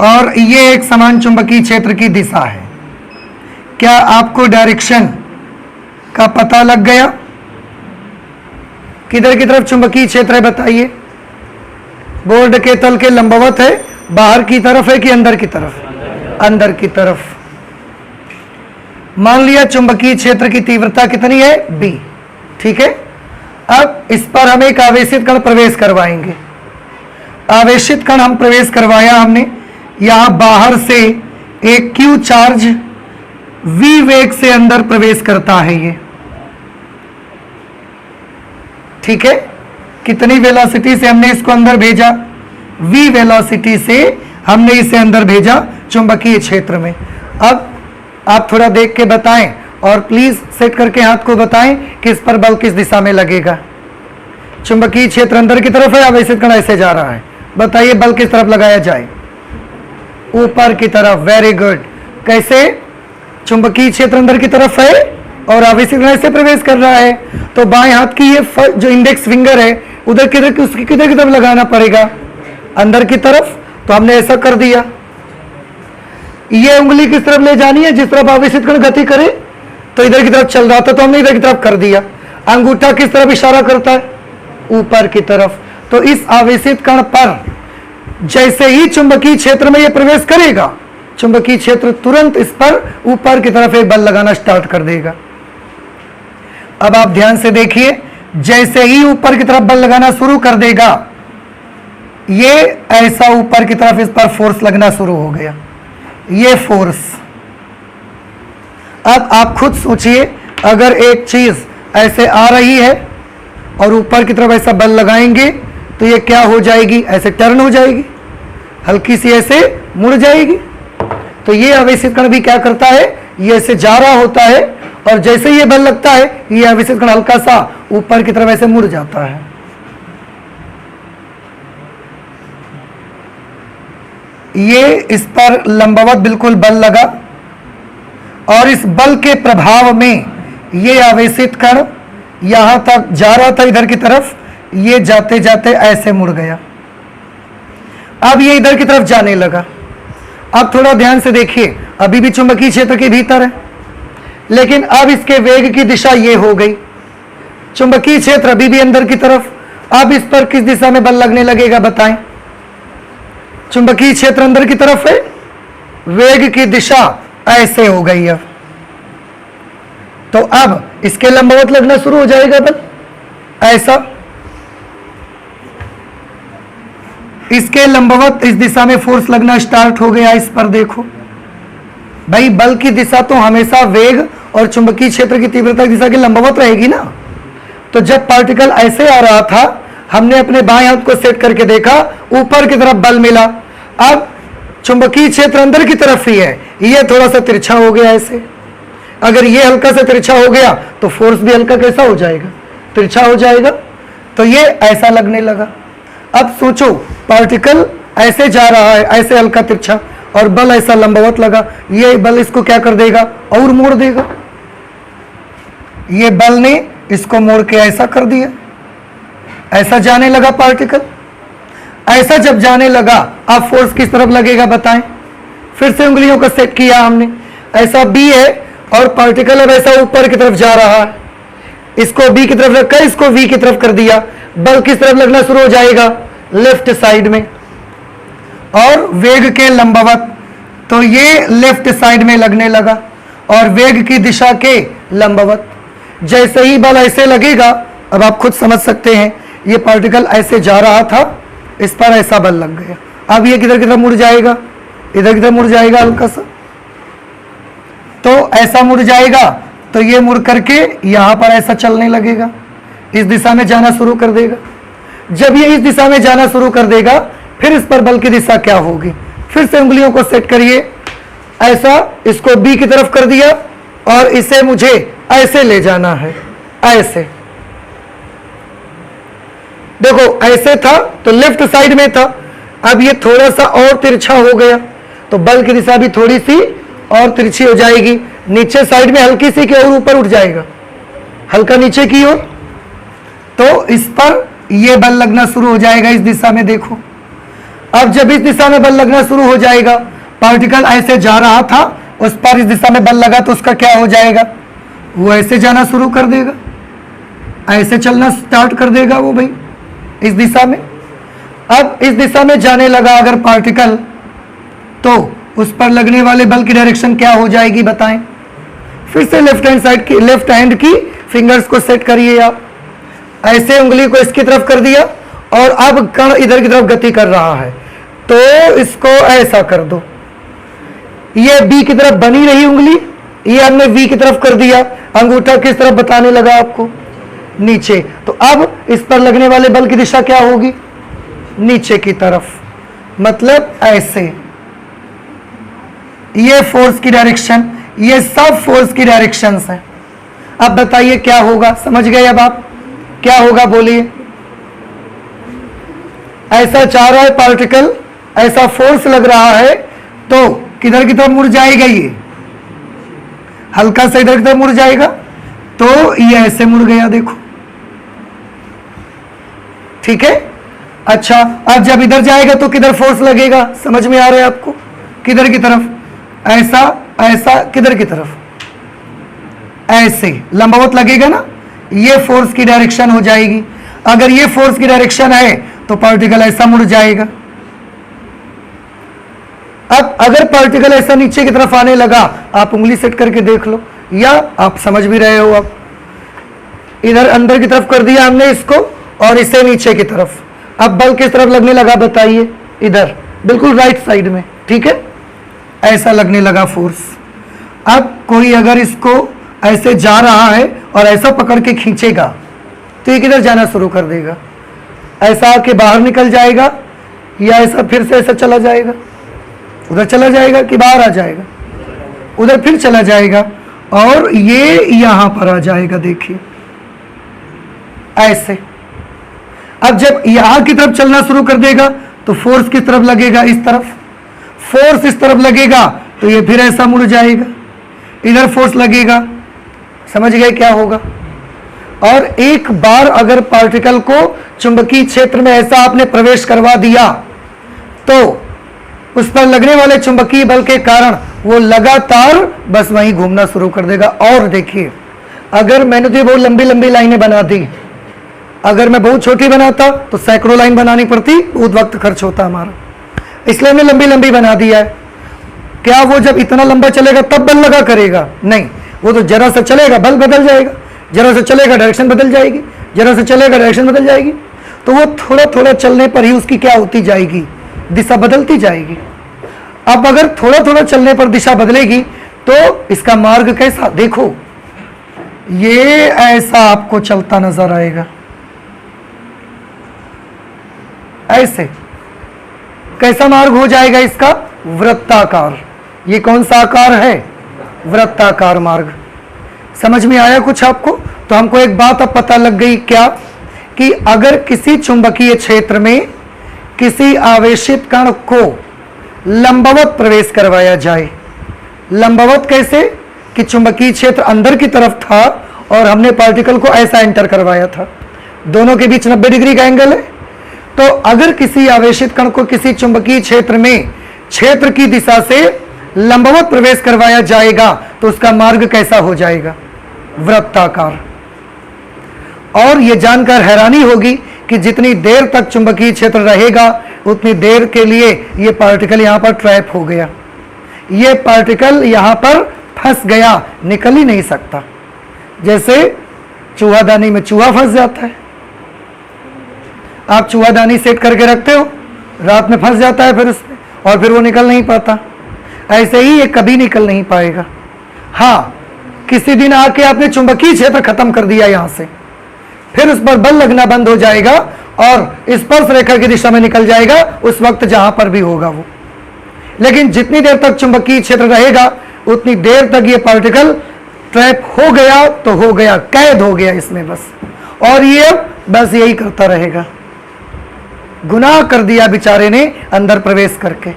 Speaker 1: और ये एक समान चुंबकीय क्षेत्र की दिशा है। क्या आपको डायरेक्शन का पता लग गया? किधर की तरफ चुंबकीय क्षेत्र है बताइए? बोर्ड के तल के लंबवत है, बाहर की तरफ है कि अंदर की तरफ? अंदर की तरफ। मान लिया चुंबकीय क्षेत्र की तीव्रता कितनी है? B, ठीक है। अब इस पर हम एक आवेशित कण प्रवेश करवाएंगे। आवेशित कण हम प्रवेश करवाया हमने, यहां बाहर से एक Q चार्ज V वेग से अंदर प्रवेश करता है ये, ठीक है। कितनी वेलोसिटी से हमने इसको अंदर भेजा? V वेलोसिटी से हमने इसे अंदर भेजा चुंबकीय क्षेत्र में। अब आप थोड़ा देख के बताएं और प्लीज सेट करके हाथ को बताएं कि इस पर बल किस दिशा में लगेगा। चुंबकीय क्षेत्र अंदर की तरफ है, आवेशित कण ऐसे जा रहा है, बताइए बल किस तरफ लगाया जाए? ऊपर की तरफ। Very good. कैसे? चुंबकीय क्षेत्र अंदर की तरफ है और आवेशित कण ऐसे प्रवेश कर रहा है, तो बाएं हाथ की ये जो इंडेक्स फिंगर है उधर किधर उसकी किधर की तरफ लगाना पड़ेगा? अंदर की तरफ। तो हमने ऐसा कर दिया। ये उंगली किस तरफ ले जानी है? जिस तरफ आवेशित कण गति करे, तो इधर की तरफ चल रहा था तो हमने इधर की तरफ कर दिया। अंगूठा किस तरफ इशारा करता है? ऊपर की तरफ। तो इस आवेशित कण पर जैसे ही चुंबकीय क्षेत्र में ये प्रवेश करेगा, चुंबकीय क्षेत्र तुरंत इस पर ऊपर की तरफ एक बल लगाना स्टार्ट कर देगा। अब आप ध्यान से देखिए, जैसे ही ऊपर की तरफ बल लगाना शुरू कर देगा, ये ऐसा ऊपर की तरफ इस पर फोर्स लगना शुरू हो गया, ये फोर्स। अब आप खुद सोचिए, अगर एक चीज ऐसे आ रही है और ऊपर की तरफ ऐसा बल लगाएंगे तो ये क्या हो जाएगी, ऐसे टर्न हो जाएगी, हल्की सी ऐसे मुड़ जाएगी। तो ये आवेशित कण भी क्या करता है, ये ऐसे जा रहा होता है और जैसे ये बल लगता है ये आवेशित कण हल्का सा ऊपर की तरफ ऐसे मुड़ जाता है। ये इस पर लंबवत बिल्कुल बल लगा और इस बल के प्रभाव में ये आवेशित कण यहां तक जा रहा था इधर की तरफ, ये जाते जाते ऐसे मुड़ गया। अब ये इधर की तरफ जाने लगा। अब थोड़ा ध्यान से देखिए, अभी भी चुंबकीय क्षेत्र के भीतर है, लेकिन अब इसके वेग की दिशा ये हो गई। चुंबकीय क्षेत्र अभी भी अंदर की तरफ, अब इस पर किस दिशा में बल लगने लगेगा बताएं। चुंबकीय क्षेत्र अंदर की तरफ है, वेग की दिशा ऐसे हो गई। अब तो अब इसके लंबवत लगना शुरू हो जाएगा बल, ऐसा इसके लंबवत इस दिशा में फोर्स लगना स्टार्ट हो गया। इस पर देखो भाई, बल की दिशा तो हमेशा वेग और चुंबकीय क्षेत्र की तीव्रता की दिशा के लंबवत रहेगी ना। तो जब पार्टिकल ऐसे आ रहा था, हमने अपने बाएं हाथ को सेट करके देखा, ऊपर की तरफ बल मिला। अब चुंबकीय क्षेत्र अंदर की तरफ ही है, ये थोड़ा सा तिरछा हो गया ऐसे। अगर ये हल्का सा तिरछा हो गया तो फोर्स भी हल्का कैसा हो जाएगा, तिरछा हो जाएगा। तो ये ऐसा लगने लगा। अब सोचो, पार्टिकल ऐसे जा रहा है, ऐसे हल्का तिरछा, और बल ऐसा लंबवत लगा, ये बल इसको क्या कर देगा और मोड़ देगा। ये बल ने इसको मोड़ के ऐसा कर दिया, ऐसा जाने लगा पार्टिकल। ऐसा जब जाने लगा, अब फोर्स किस तरफ लगेगा बताएं। फिर से उंगलियों को सेट किया हमने, ऐसा बी है और पार्टिकल अब ऐसा ऊपर की तरफ जा रहा है। इसको बी की तरफ रखा, इसको वी की तरफ कर दिया। बल किस तरफ लगना शुरू हो जाएगा, लेफ्ट साइड में, और वेग के लंबवत। तो ये लेफ्ट साइड में लगने लगा और वेग की दिशा के लंबवत। जैसे ही बल ऐसे लगेगा, अब आप खुद समझ सकते हैं, ये पार्टिकल ऐसे जा रहा था, इस पर ऐसा बल लग गया। अब ये किधर की तरफ मुड़ जाएगा, इधर की तरफ मुड़ जाएगा हल्का सा। तो ऐसा मुड़ जाएगा तो ये मुड़ करके यहां पर ऐसा चलने लगेगा, इस दिशा में जाना शुरू कर देगा। जब ये इस दिशा में जाना शुरू कर देगा, फिर इस पर बल की दिशा क्या होगी। फिर से उंगलियों को सेट करिए, ऐसा इसको बी की तरफ कर दिया और इसे मुझे ऐसे ले जाना है, ऐसे। देखो ऐसे था तो लेफ्ट साइड में था, अब ये थोड़ा सा और तिरछा हो गया तो बल की दिशा भी थोड़ी सी और तिरछी हो जाएगी। नीचे साइड में हल्की सी की ओर ऊपर उठ जाएगा, हल्का नीचे की ओर। तो इस पर ये बल लगना शुरू हो जाएगा इस दिशा में। देखो अब जब इस दिशा में बल लगना शुरू हो जाएगा, पार्टिकल ऐसे जा रहा था, उस पर इस दिशा में बल लगा तो उसका क्या हो जाएगा, वो ऐसे जाना शुरू कर देगा, ऐसे चलना स्टार्ट कर देगा वो भाई इस दिशा में। अब इस दिशा में जाने लगा अगर पार्टिकल, तो उस पर लगने वाले बल की डायरेक्शन क्या हो जाएगी बताएं। फिर से लेफ्ट हैंड साइड की, लेफ्ट हैंड की फिंगर्स को सेट करिए आप, ऐसे उंगली को इसकी तरफ कर दिया और अब कण इधर की तरफ गति कर रहा है तो इसको ऐसा कर दो। ये बी की तरफ बनी रही उंगली, ये हमने वी की तरफ कर दिया, अंगूठा किस तरफ बताने लगा आपको, नीचे। तो अब इस पर लगने वाले बल की दिशा क्या होगी, नीचे की तरफ, मतलब ऐसे। ये फोर्स की डायरेक्शन, ये सब फोर्स की डायरेक्शंस हैं। अब बताइए क्या होगा, समझ गए अब आप क्या होगा बोलिए। ऐसा चाह रहा है पार्टिकल, ऐसा फोर्स लग रहा है तो किधर की तरफ मुड़ जाएगा, ये हल्का सा इधर की तरफ मुड़ जाएगा तो ये ऐसे मुड़ गया, देखो ठीक है। अच्छा अब जब इधर जाएगा तो किधर फोर्स लगेगा, समझ में आ रहा है आपको, किधर की तरफ, ऐसा ऐसा, किधर की तरफ, ऐसे लंबवत लगेगा ना, ये फोर्स की डायरेक्शन हो जाएगी। अगर ये फोर्स की डायरेक्शन है तो पार्टिकल ऐसा मुड़ जाएगा। अब अगर पार्टिकल ऐसा नीचे की तरफ आने लगा, आप उंगली सेट करके देख लो, या आप समझ भी रहे हो, अब इधर अंदर की तरफ कर दिया हमने इसको और इसे नीचे की तरफ। अब बल किस तरफ लगने लगा बताइए, इधर बिल्कुल राइट साइड में, ठीक है, ऐसा लगने लगा फोर्स। अब कोई अगर इसको ऐसे जा रहा है और ऐसा पकड़ के खींचेगा तो ये किधर जाना शुरू कर देगा, ऐसा आके बाहर निकल जाएगा या ऐसा फिर से ऐसा चला जाएगा, उधर चला जाएगा कि बाहर आ जाएगा, उधर फिर चला जाएगा और ये यहां पर आ जाएगा। देखिए ऐसे। अब जब यहां की तरफ चलना शुरू कर देगा तो फोर्स किस तरफ लगेगा, इस तरफ। फोर्स इस तरफ लगेगा तो ये फिर ऐसा मुड़ जाएगा, इधर फोर्स लगेगा। समझ गए क्या होगा। और एक बार अगर पार्टिकल को चुंबकीय क्षेत्र में ऐसा आपने प्रवेश करवा दिया तो उस पर लगने वाले चुंबकीय बल के कारण वो लगातार बस वहीं घूमना शुरू कर देगा। और देखिए, अगर मैंने तो बहुत लंबी लंबी लाइनें बना दी, अगर मैं बहुत छोटी बनाता तो सैकड़ों लाइन बनानी पड़ती, बहुत वक्त खर्च होता हमारा, इसलिए हमने लंबी लंबी बना दिया है। क्या वो जब इतना लंबा चलेगा तब बल लगा करेगा? नहीं, वो तो जरा सा चलेगा बल बदल जाएगा, जरा सा चलेगा डायरेक्शन बदल जाएगी, जरा सा चलेगा डायरेक्शन बदल जाएगी। तो वो थोड़ा थोड़ा चलने पर ही उसकी क्या होती जाएगी, दिशा बदलती जाएगी। अब अगर थोड़ा थोड़ा चलने पर दिशा बदलेगी तो इसका मार्ग कैसा, देखो ये ऐसा आपको चलता नजर आएगा, ऐसे। कैसा मार्ग हो जाएगा इसका? वृत्ताकार। ये कौन सा आकार है? वृत्ताकार मार्ग। समझ में आया कुछ आपको? तो हमको एक बात अब पता लग गई, क्या कि अगर किसी चुंबकीय क्षेत्र में किसी आवेशित कण को लंबवत प्रवेश करवाया जाए, लंबवत कैसे कि चुंबकीय क्षेत्र अंदर की तरफ था और हमने पार्टिकल को ऐसा एंटर करवाया था, दोनों के बीच 90 डिग्री का एंगल है। तो अगर किसी आवेशित कण को किसी चुंबकीय क्षेत्र में क्षेत्र की दिशा से लंबवत प्रवेश करवाया जाएगा तो उसका मार्ग कैसा हो जाएगा? वृत्ताकार। और यह जानकर हैरानी होगी कि जितनी देर तक चुंबकीय क्षेत्र रहेगा उतनी देर के लिए यह पार्टिकल यहां पर ट्रैप हो गया, यह पार्टिकल यहां पर फंस गया, निकल ही नहीं सकता। जैसे चूहादानी में चूहा फंस जाता है, आप चूहादानी सेट करके रखते हो, रात में फंस जाता है फिर उसमें, और फिर वो निकल नहीं पाता। ऐसे ही ये कभी निकल नहीं पाएगा। हाँ, किसी दिन आके आपने चुंबकीय क्षेत्र खत्म कर दिया यहां से, फिर उस पर बल लगना बंद हो जाएगा और स्पर्श रेखा की दिशा में निकल जाएगा उस वक्त जहां पर भी होगा वो। लेकिन जितनी देर तक चुंबकीय क्षेत्र रहेगा उतनी देर तक ये पार्टिकल ट्रैप हो गया तो हो गया, कैद हो गया इसमें बस। और ये बस यही करता रहेगा। गुनाह कर दिया बेचारे ने अंदर प्रवेश करके,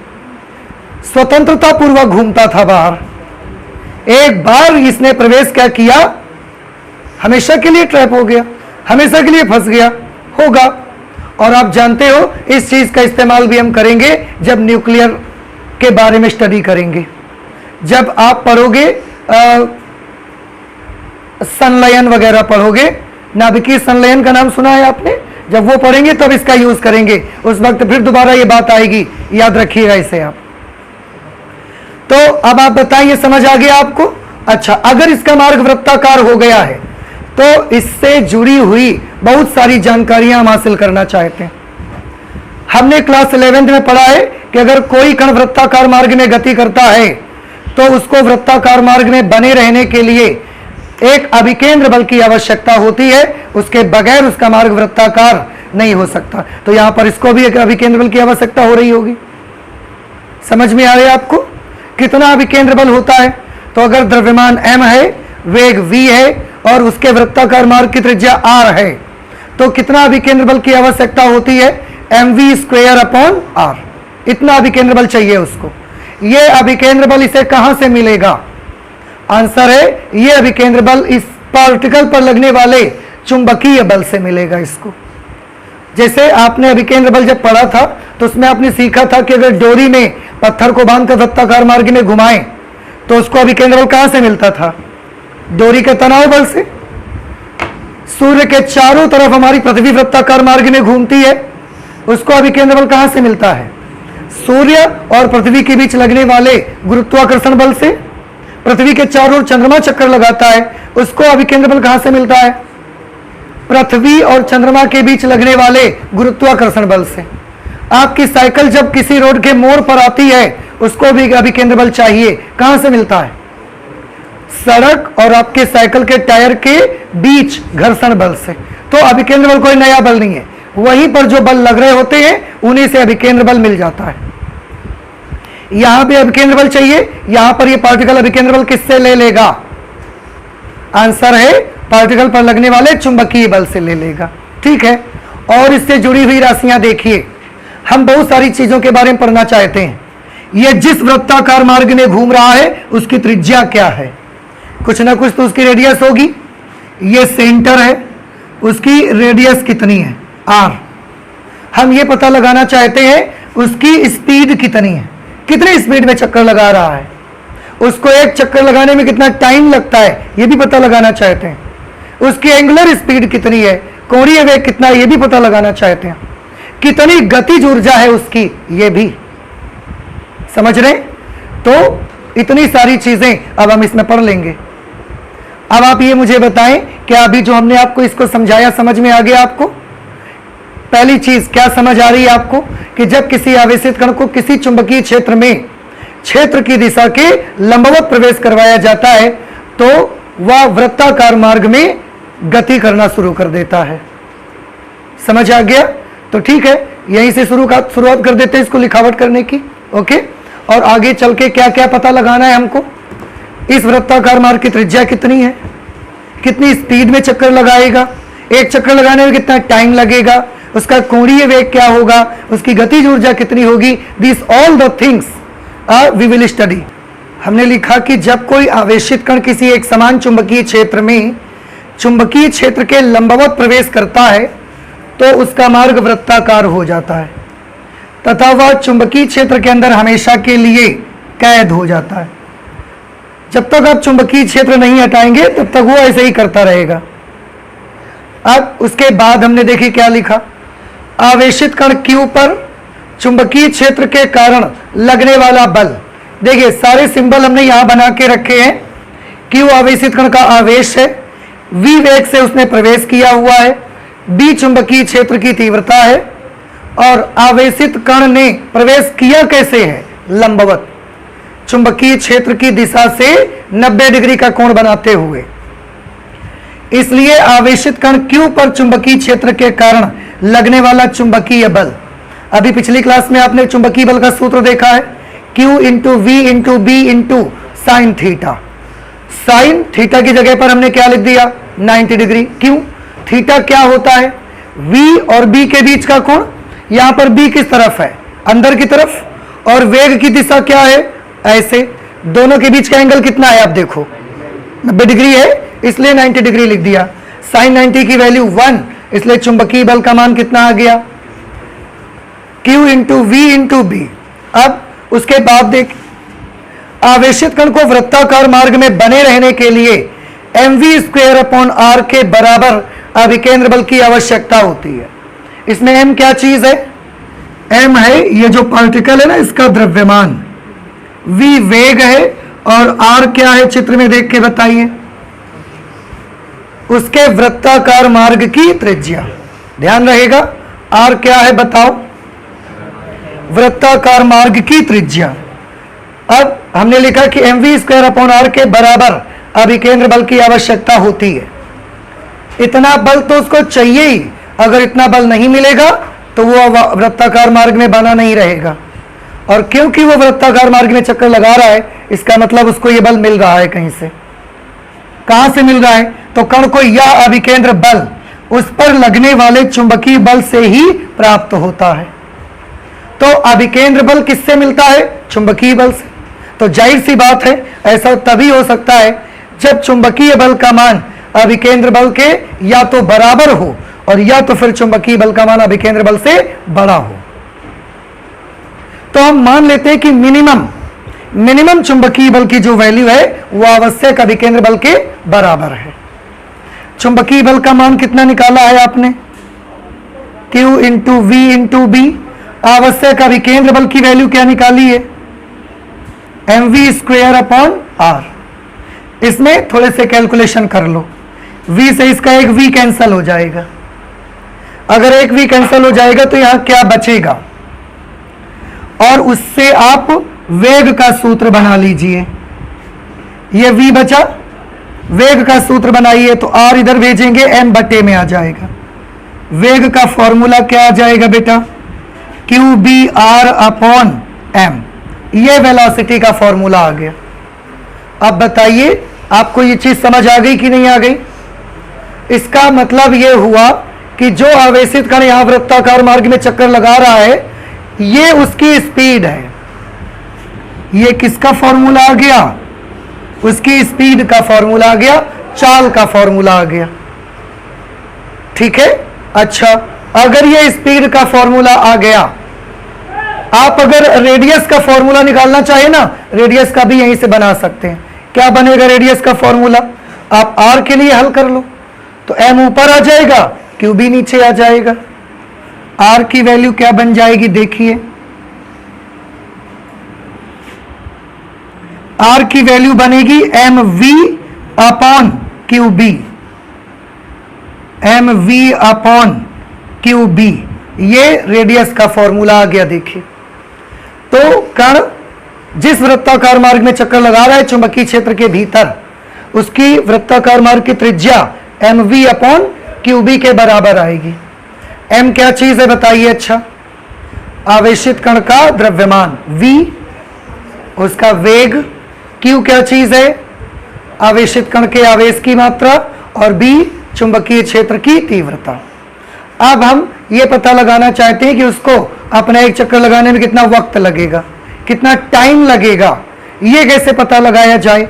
Speaker 1: स्वतंत्रता पूर्वक घूमता था बाहर, एक बार इसने प्रवेश क्या किया, हमेशा के लिए ट्रैप हो गया, हमेशा के लिए फंस गया होगा। और आप जानते हो इस चीज का इस्तेमाल भी हम करेंगे जब न्यूक्लियर के बारे में स्टडी करेंगे। जब आप पढ़ोगे संलयन वगैरह पढ़ोगे, नाभिकीय संलयन का नाम सुना है आपने? जब वो पढ़ेंगे तब इसका यूज करेंगे, उस वक्त फिर दोबारा ये बात आएगी, याद रखिएगा इसे आप। तो अब आप बताइए, समझ आ गया आपको? अच्छा, अगर इसका मार्ग वृत्ताकार हो गया है तो इससे जुड़ी हुई बहुत सारी जानकारियां हम हासिल करना चाहते हैं। हमने क्लास 11th में पढ़ा है कि अगर कोई कण वृत्ताकार मार्ग में गति करता है तो उसको वृत्ताकार मार्ग में बने रहने के लिए एक अभिकेंद्र बल की आवश्यकता होती है, उसके बगैर उसका मार्ग वृत्ताकार नहीं हो सकता। तो यहां पर इसको भी एक अभिकेंद्र बल की आवश्यकता हो रही होगी। समझ में आ रहा है आपको? कितना अभिकेंद्र बल होता है? तो अगर द्रव्यमान m है, वेग v है और उसके वृत्ताकार मार्ग की त्रिज्या r है तो कितना अभिकेंद्र बल की आवश्यकता होती है? mv²/r। इतना अभिकेंद्र बल चाहिए उसको। ये अभिकेंद्र बल इसे कहां से मिलेगा? आंसर है ये अभिकेंद्र बल इस पार्टिकल पर लगने वाले चुंबकीय बल से मिलेगा इसको। जैसे आपने अभिकेंद्र बल जब पढ़ा था तो उसमें आपने सीखा था कि अगर डोरी में पत्थर को बांधकर वृत्ताकार मार्ग में घुमाएं तो उसको अभिकेंद्र बल कहां से मिलता था? डोरी के तनाव बल से। सूर्य के चारों तरफ हमारी पृथ्वी वृत्ताकार मार्ग में घूमती है, उसको अभिकेंद्र बल कहां से मिलता है? सूर्य और पृथ्वी के बीच लगने वाले गुरुत्वाकर्षण बल से। पृथ्वी के चारों ओर चंद्रमा चक्कर लगाता है, उसको अभिकेंद्र बल कहां से मिलता है? पृथ्वी और चंद्रमा के बीच लगने वाले गुरुत्वाकर्षण बल से। आपकी साइकिल जब किसी रोड के मोड़ पर आती है उसको भी अभिकेंद्र बल चाहिए, कहां से मिलता है? सड़क और आपके साइकिल के टायर के बीच घर्षण बल से। तो अभिकेंद्र बल कोई नया बल नहीं है, वहीं पर जो बल लग रहे होते हैं उन्हीं से अभिकेंद्र बल मिल जाता है। यहां पे अभिकेंद्र बल चाहिए, यहां पर ये पार्टिकल अभिकेंद्र बल किससे ले लेगा? आंसर है पार्टिकल पर लगने वाले चुंबकीय बल से ले लेगा। ठीक है, और इससे जुड़ी हुई राशियां देखिए, हम बहुत सारी चीजों के बारे में पढ़ना चाहते हैं। ये जिस वृत्ताकार मार्ग में घूम रहा है उसकी त्रिज्या क्या है? कुछ ना कुछ तो उसकी रेडियस होगी। ये सेंटर है, उसकी रेडियस कितनी है? r। हम ये पता लगाना चाहते हैं उसकी स्पीड कितनी है, कितनी स्पीड में चक्कर लगा रहा है, उसको एक चक्कर लगाने में कितना टाइम लगता है ये भी पता लगाना चाहते हैं, उसकी एंगुलर स्पीड कितनी है, कोणीय वेग कितना है ये भी पता लगाना चाहते हैं, कितनी गतिज ऊर्जा है उसकी ये भी। समझ रहे? तो इतनी सारी चीजें अब हम इसमें पढ़ लेंगे। अब आप ये मुझे बताएं क्या अभी जो हमने आपको इसको समझाया समझ में आ गया आपको? पहली चीज क्या समझ आ रही है आपको कि जब किसी आवेशित कण को किसी चुंबकीय क्षेत्र में क्षेत्र की दिशा के लंबवत प्रवेश करवाया जाता है तो वह वृत्ताकार मार्ग में गति करना शुरू कर देता है। समझ आ गया? तो ठीक है, यहीं से शुरुआत कर देते हैं इसको लिखावट करने की। ओके, और आगे चल के क्या क्या पता लगाना है हमको? इस वृत्ताकार मार्ग की त्रिज्या कितनी है, कितनी स्पीड में चक्कर लगाएगा, एक चक्कर लगाने में कितना टाइम लगेगा, उसका कोणीय वेग क्या होगा, उसकी गतिज ऊर्जा कितनी होगी। This all the things we will study. हमने लिखा कि जब कोई आवेशित कण किसी एक समान चुंबकीय क्षेत्र में चुंबकीय क्षेत्र के लंबवत प्रवेश करता है तो उसका मार्ग वृत्ताकार हो जाता है तथा वह चुंबकीय क्षेत्र के अंदर हमेशा के लिए कैद हो जाता है। जब तक आप चुंबकीय क्षेत्र नहीं हटाएंगे तब तक वो ऐसे ही करता रहेगा। अब उसके बाद हमने देखी क्या लिखा, आवेशित कण Q पर चुंबकीय क्षेत्र के कारण लगने वाला बल। देखिए सारे सिंबल हमने यहां बना के रखे हैं। Q आवेशित कण का आवेश है, V वेग से उसने प्रवेश किया हुआ है, B चुंबकीय क्षेत्र की तीव्रता है और आवेशित कण ने प्रवेश किया कैसे है? लंबवत, चुंबकीय क्षेत्र की दिशा से 90 डिग्री का कोण बनाते हुए। इसलिए आवेशित कण Q पर चुंबकीय क्षेत्र के कारण लगने वाला चुंबकीय बल, अभी पिछली क्लास में आपने चुंबकीय बल का सूत्र देखा है, Q into v into b into sine theta. Sine theta की जगह पर हमने क्या लिख दिया? 90 डिग्री। क्यों? थीटा क्या होता है? V और B के बीच का कोण। यहां पर B किस तरफ है? अंदर की तरफ, और वेग की दिशा क्या है? ऐसे। दोनों के बीच का एंगल कितना है? आप देखो 90 डिग्री है, इसलिए 90 डिग्री लिख दिया। साइन 90 की वैल्यू 1, इसलिए चुंबकीय बल का मान कितना आ गया? Q into v into b. अब उसके बाद देख, आवेशित कण को वृत्ताकार मार्ग में बने रहने के लिए mv²/r के बराबर अभिकेंद्र बल की आवश्यकता होती है। इसमें m क्या चीज है? m है ये जो पार्टिकल है ना इसका द्रव्यमान, v वेग है और r क्या है चित्र में देख के बताइए? उसके वृत्ताकार मार्ग की त्रिज्या। ध्यान रहेगा, r क्या है बताओ? वृत्ताकार मार्ग की त्रिज्या। अब हमने लिखा कि mv²/r के बराबर अभिकेंद्र बल की आवश्यकता होती है। इतना बल तो उसको चाहिए ही, अगर इतना बल नहीं मिलेगा तो वो वृत्ताकार मार्ग में बना नहीं रहेगा। और क्योंकि वो वृत्ताकार मार्ग में चक्कर लगा रहा है, इसका मतलब उसको ये बल मिल रहा है कहीं से। कहां से मिल रहा है? तो कण को यह अभिकेंद्र बल उस पर लगने वाले चुंबकीय बल से ही प्राप्त होता है। तो अभिकेंद्र बल किससे मिलता है? चुंबकीय बल से। तो जाहिर सी बात है ऐसा तभी हो सकता है जब चुंबकीय बल का मान अभिकेंद्र बल के या तो बराबर हो और या तो फिर चुंबकीय बल का मान अभिकेंद्र बल से बड़ा हो। तो हम मान लेते हैं कि मिनिमम चुंबकीय बल की जो वैल्यू है वो आवश्यक अभिकेंद्र बल के बराबर है। चुंबकीय बल का मान कितना निकाला है आपने? Q into v into b. आवश्यक अभिकेंद्र बल की वैल्यू क्या निकाली है? mv²/r। इसमें थोड़े से कैलकुलेशन कर लो, v से इसका एक v कैंसल हो जाएगा। अगर एक v कैंसल हो जाएगा तो यहां क्या बचेगा? और उससे आप वेग का सूत्र बना लीजिए। ये v बचा, वेग का सूत्र बनाइए तो r इधर भेजेंगे, m बटे में आ जाएगा। वेग का फॉर्मूला क्या आ जाएगा बेटा, q b r upon m, ये वेलोसिटी का फॉर्मूला आ गया। अब बताइए आपको ये चीज समझ आ गई कि नहीं आ गई? इसका मतलब ये हुआ कि जो आवेशित कण यहां वृत्ताकार मार्ग में चक्कर लगा रहा है, ये उसकी स्पीड है। ये किसका फॉर्मूला आ गया? उसकी स्पीड का फॉर्मूला आ गया, चाल का फॉर्मूला आ गया। ठीक है, अच्छा अगर ये स्पीड का फॉर्मूला आ गया, आप अगर रेडियस का फॉर्मूला निकालना चाहे ना, रेडियस का भी यहीं से बना सकते हैं। क्या बनेगा रेडियस का फॉर्मूला? आप r के लिए हल कर लो तो m ऊपर आ जाएगा, q भी नीचे आ जाएगा। r की वैल्यू क्या बन जाएगी देखिए, r की वैल्यू बनेगी mv upon qb, mv upon qb, ये रेडियस का फॉर्मूला आ गया। देखिए तो कण जिस वृत्ताकार मार्ग में चक्कर लगा रहा है चुंबकीय क्षेत्र के भीतर, उसकी वृत्ताकार मार्ग की त्रिज्या mv अपॉन qb के बराबर आएगी। m क्या चीज है बताइए? अच्छा, आवेशित कण का द्रव्यमान, v उसका वेग, q क्या चीज है? आवेशित कण के आवेश की मात्रा, और b चुंबकीय क्षेत्र की तीव्रता। अब हम ये पता लगाना चाहते हैं कि उसको अपना एक चक्कर लगाने में कितना वक्त लगेगा, कितना टाइम लगेगा। ये कैसे पता लगाया जाए?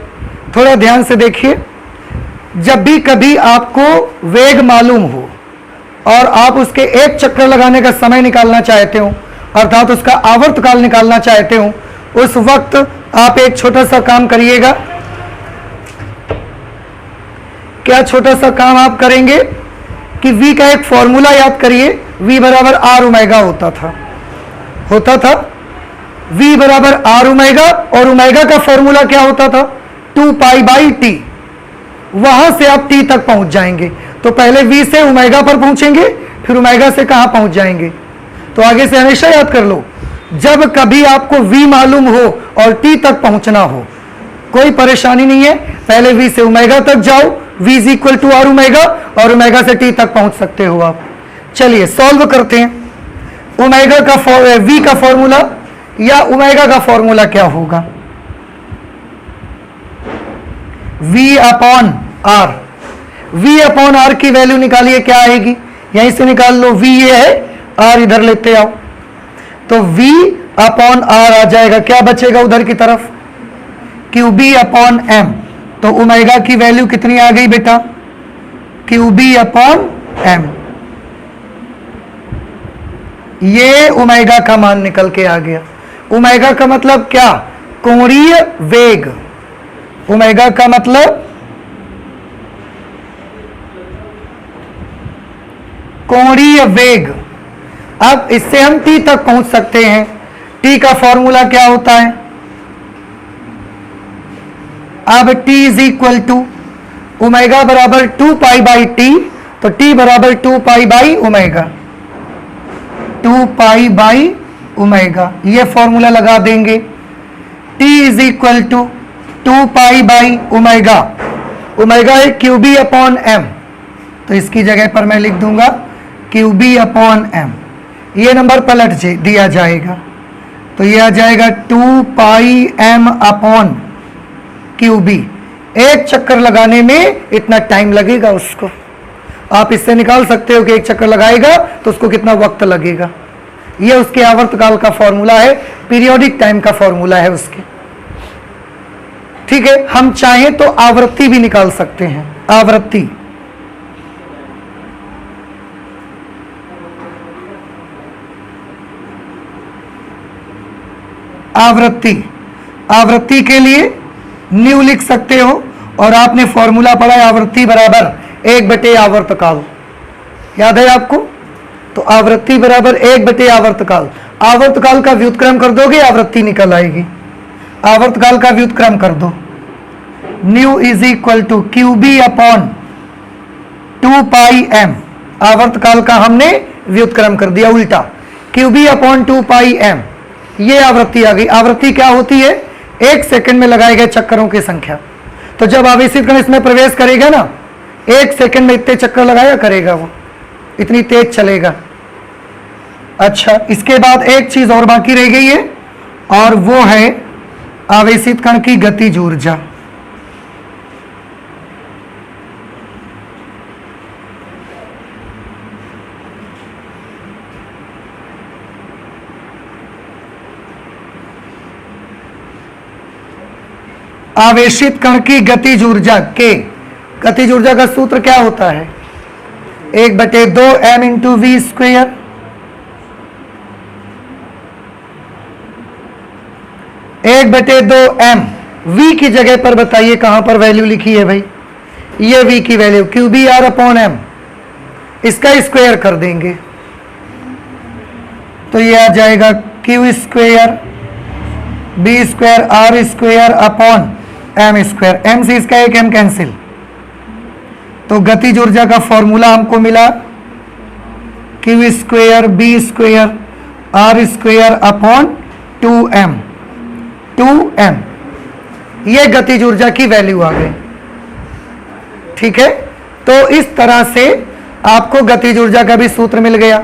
Speaker 1: थोड़ा ध्यान से देखिए। जब भी कभी आपको वेग मालूम हो और आप उसके एक चक्कर लगाने का समय निकालना चाहते हो, अर्थात उसका आवर्तकाल निकालना चाहते हो, उस वक्त आप एक छोटा सा काम करिएगा। क्या छोटा सा काम आप करेंगे कि v का एक फॉर्मूला याद करिए। v बराबर आर ओमेगा होता था v बराबर आर ओमेगा, और ओमेगा का फॉर्मूला क्या होता था? 2 पाई बाई टी। वहां से आप टी तक पहुंच जाएंगे। तो पहले v से ओमेगा पर पहुंचेंगे, फिर ओमेगा से कहां पहुंच जाएंगे? तो आगे से हमेशा याद कर लो, जब कभी आपको v मालूम हो और t तक पहुंचना हो, कोई परेशानी नहीं है, पहले v से ओमेगा तक जाओ, v is equal to r omega, और ओमेगा से t तक पहुंच सकते हो आप। चलिए सॉल्व करते हैं। ओमेगा का v का फॉर्मूला या ओमेगा का फॉर्मूला क्या होगा? v upon r। v upon r की वैल्यू निकालिए, क्या आएगी? यहीं से निकाल लो, v ये है, r इधर लेते आओ, तो v अपॉन r आ जाएगा। क्या बचेगा उधर की तरफ? qb upon m। तो ओमेगा की वैल्यू कितनी आ गई बेटा? qb upon m। ये ओमेगा का मान निकल के आ गया। ओमेगा का मतलब क्या? कोणीय वेग। ओमेगा का मतलब कोणीय वेग। अब इससे हम t तक पहुंच सकते हैं। t का फॉर्मूला क्या होता है? अब t is equal to omega बराबर 2 पाई बाई टी, तो t बराबर 2 pi by omega, 2 pi by omega, ये फॉर्मूला लगा देंगे। t is equal to 2 pi by omega, omega है qb अपॉन m, तो इसकी जगह पर मैं लिख दूंगा qb अपॉन m। ये नंबर पलट दिया जाएगा, तो ये आ जाएगा 2 पाई m अपॉन qb। एक चक्कर लगाने में इतना टाइम लगेगा उसको। आप इससे निकाल सकते हो कि एक चक्कर लगाएगा तो उसको कितना वक्त लगेगा। ये उसके आवर्तकाल का फॉर्मूला है, पीरियोडिक टाइम का फॉर्मूला है उसके। ठीक है, हम चाहें तो आवृत्ति भी निकाल सकते हैं। आवृत्ति, आवृत्ति, आवृत्ति के लिए न्यू लिख सकते हो, और आपने फॉर्मूला पढ़ा है आवृत्ति बराबर 1 बटे आवर्तकाल, याद है आपको? तो आवृत्ति बराबर 1 बटे आवर्तकाल। आवर्तकाल का व्युत्क्रम कर दोगे, आवृत्ति निकल आएगी। आवर्तकाल का व्युत्क्रम कर दो, nu is equal to qb upon 2 pi m। आवर्तकाल का हमने व्युत्क्रम कर दिया उल्टा, qb अपॉन 2 पाई m। ये आवृत्ति आ गई। आवृत्ति क्या होती है? 1 सेकंड में लगाए गए चक्करों की संख्या। तो जब आवेशित कण इसमें प्रवेश करेगा ना, 1 सेकंड में इतने चक्कर लगाया करेगा, वो इतनी तेज चलेगा। अच्छा, इसके बाद एक चीज और बाकी रह गई है, और वो है आवेशित कण की गतिज ऊर्जा। आवेशित कण की गतिज ऊर्जा के, गतिज ऊर्जा का सूत्र क्या होता है? 1/2 m इंटू वी स्क्वेयर। एक बटे 2 m, v की जगह पर बताइए कहां पर वैल्यू लिखी है भाई? ये v की वैल्यू QBr/m, इसका स्क्वायर कर देंगे तो ये आ जाएगा Q square B square R square upon M square. M से इसका एक M कैंसिल, तो गतिज ऊर्जा का फॉर्मूला हमको मिला Q square B square R square upon 2M। ये गतिज ऊर्जा की वैल्यू आ गई। ठीक है, तो इस तरह से आपको गतिज ऊर्जा का भी सूत्र मिल गया।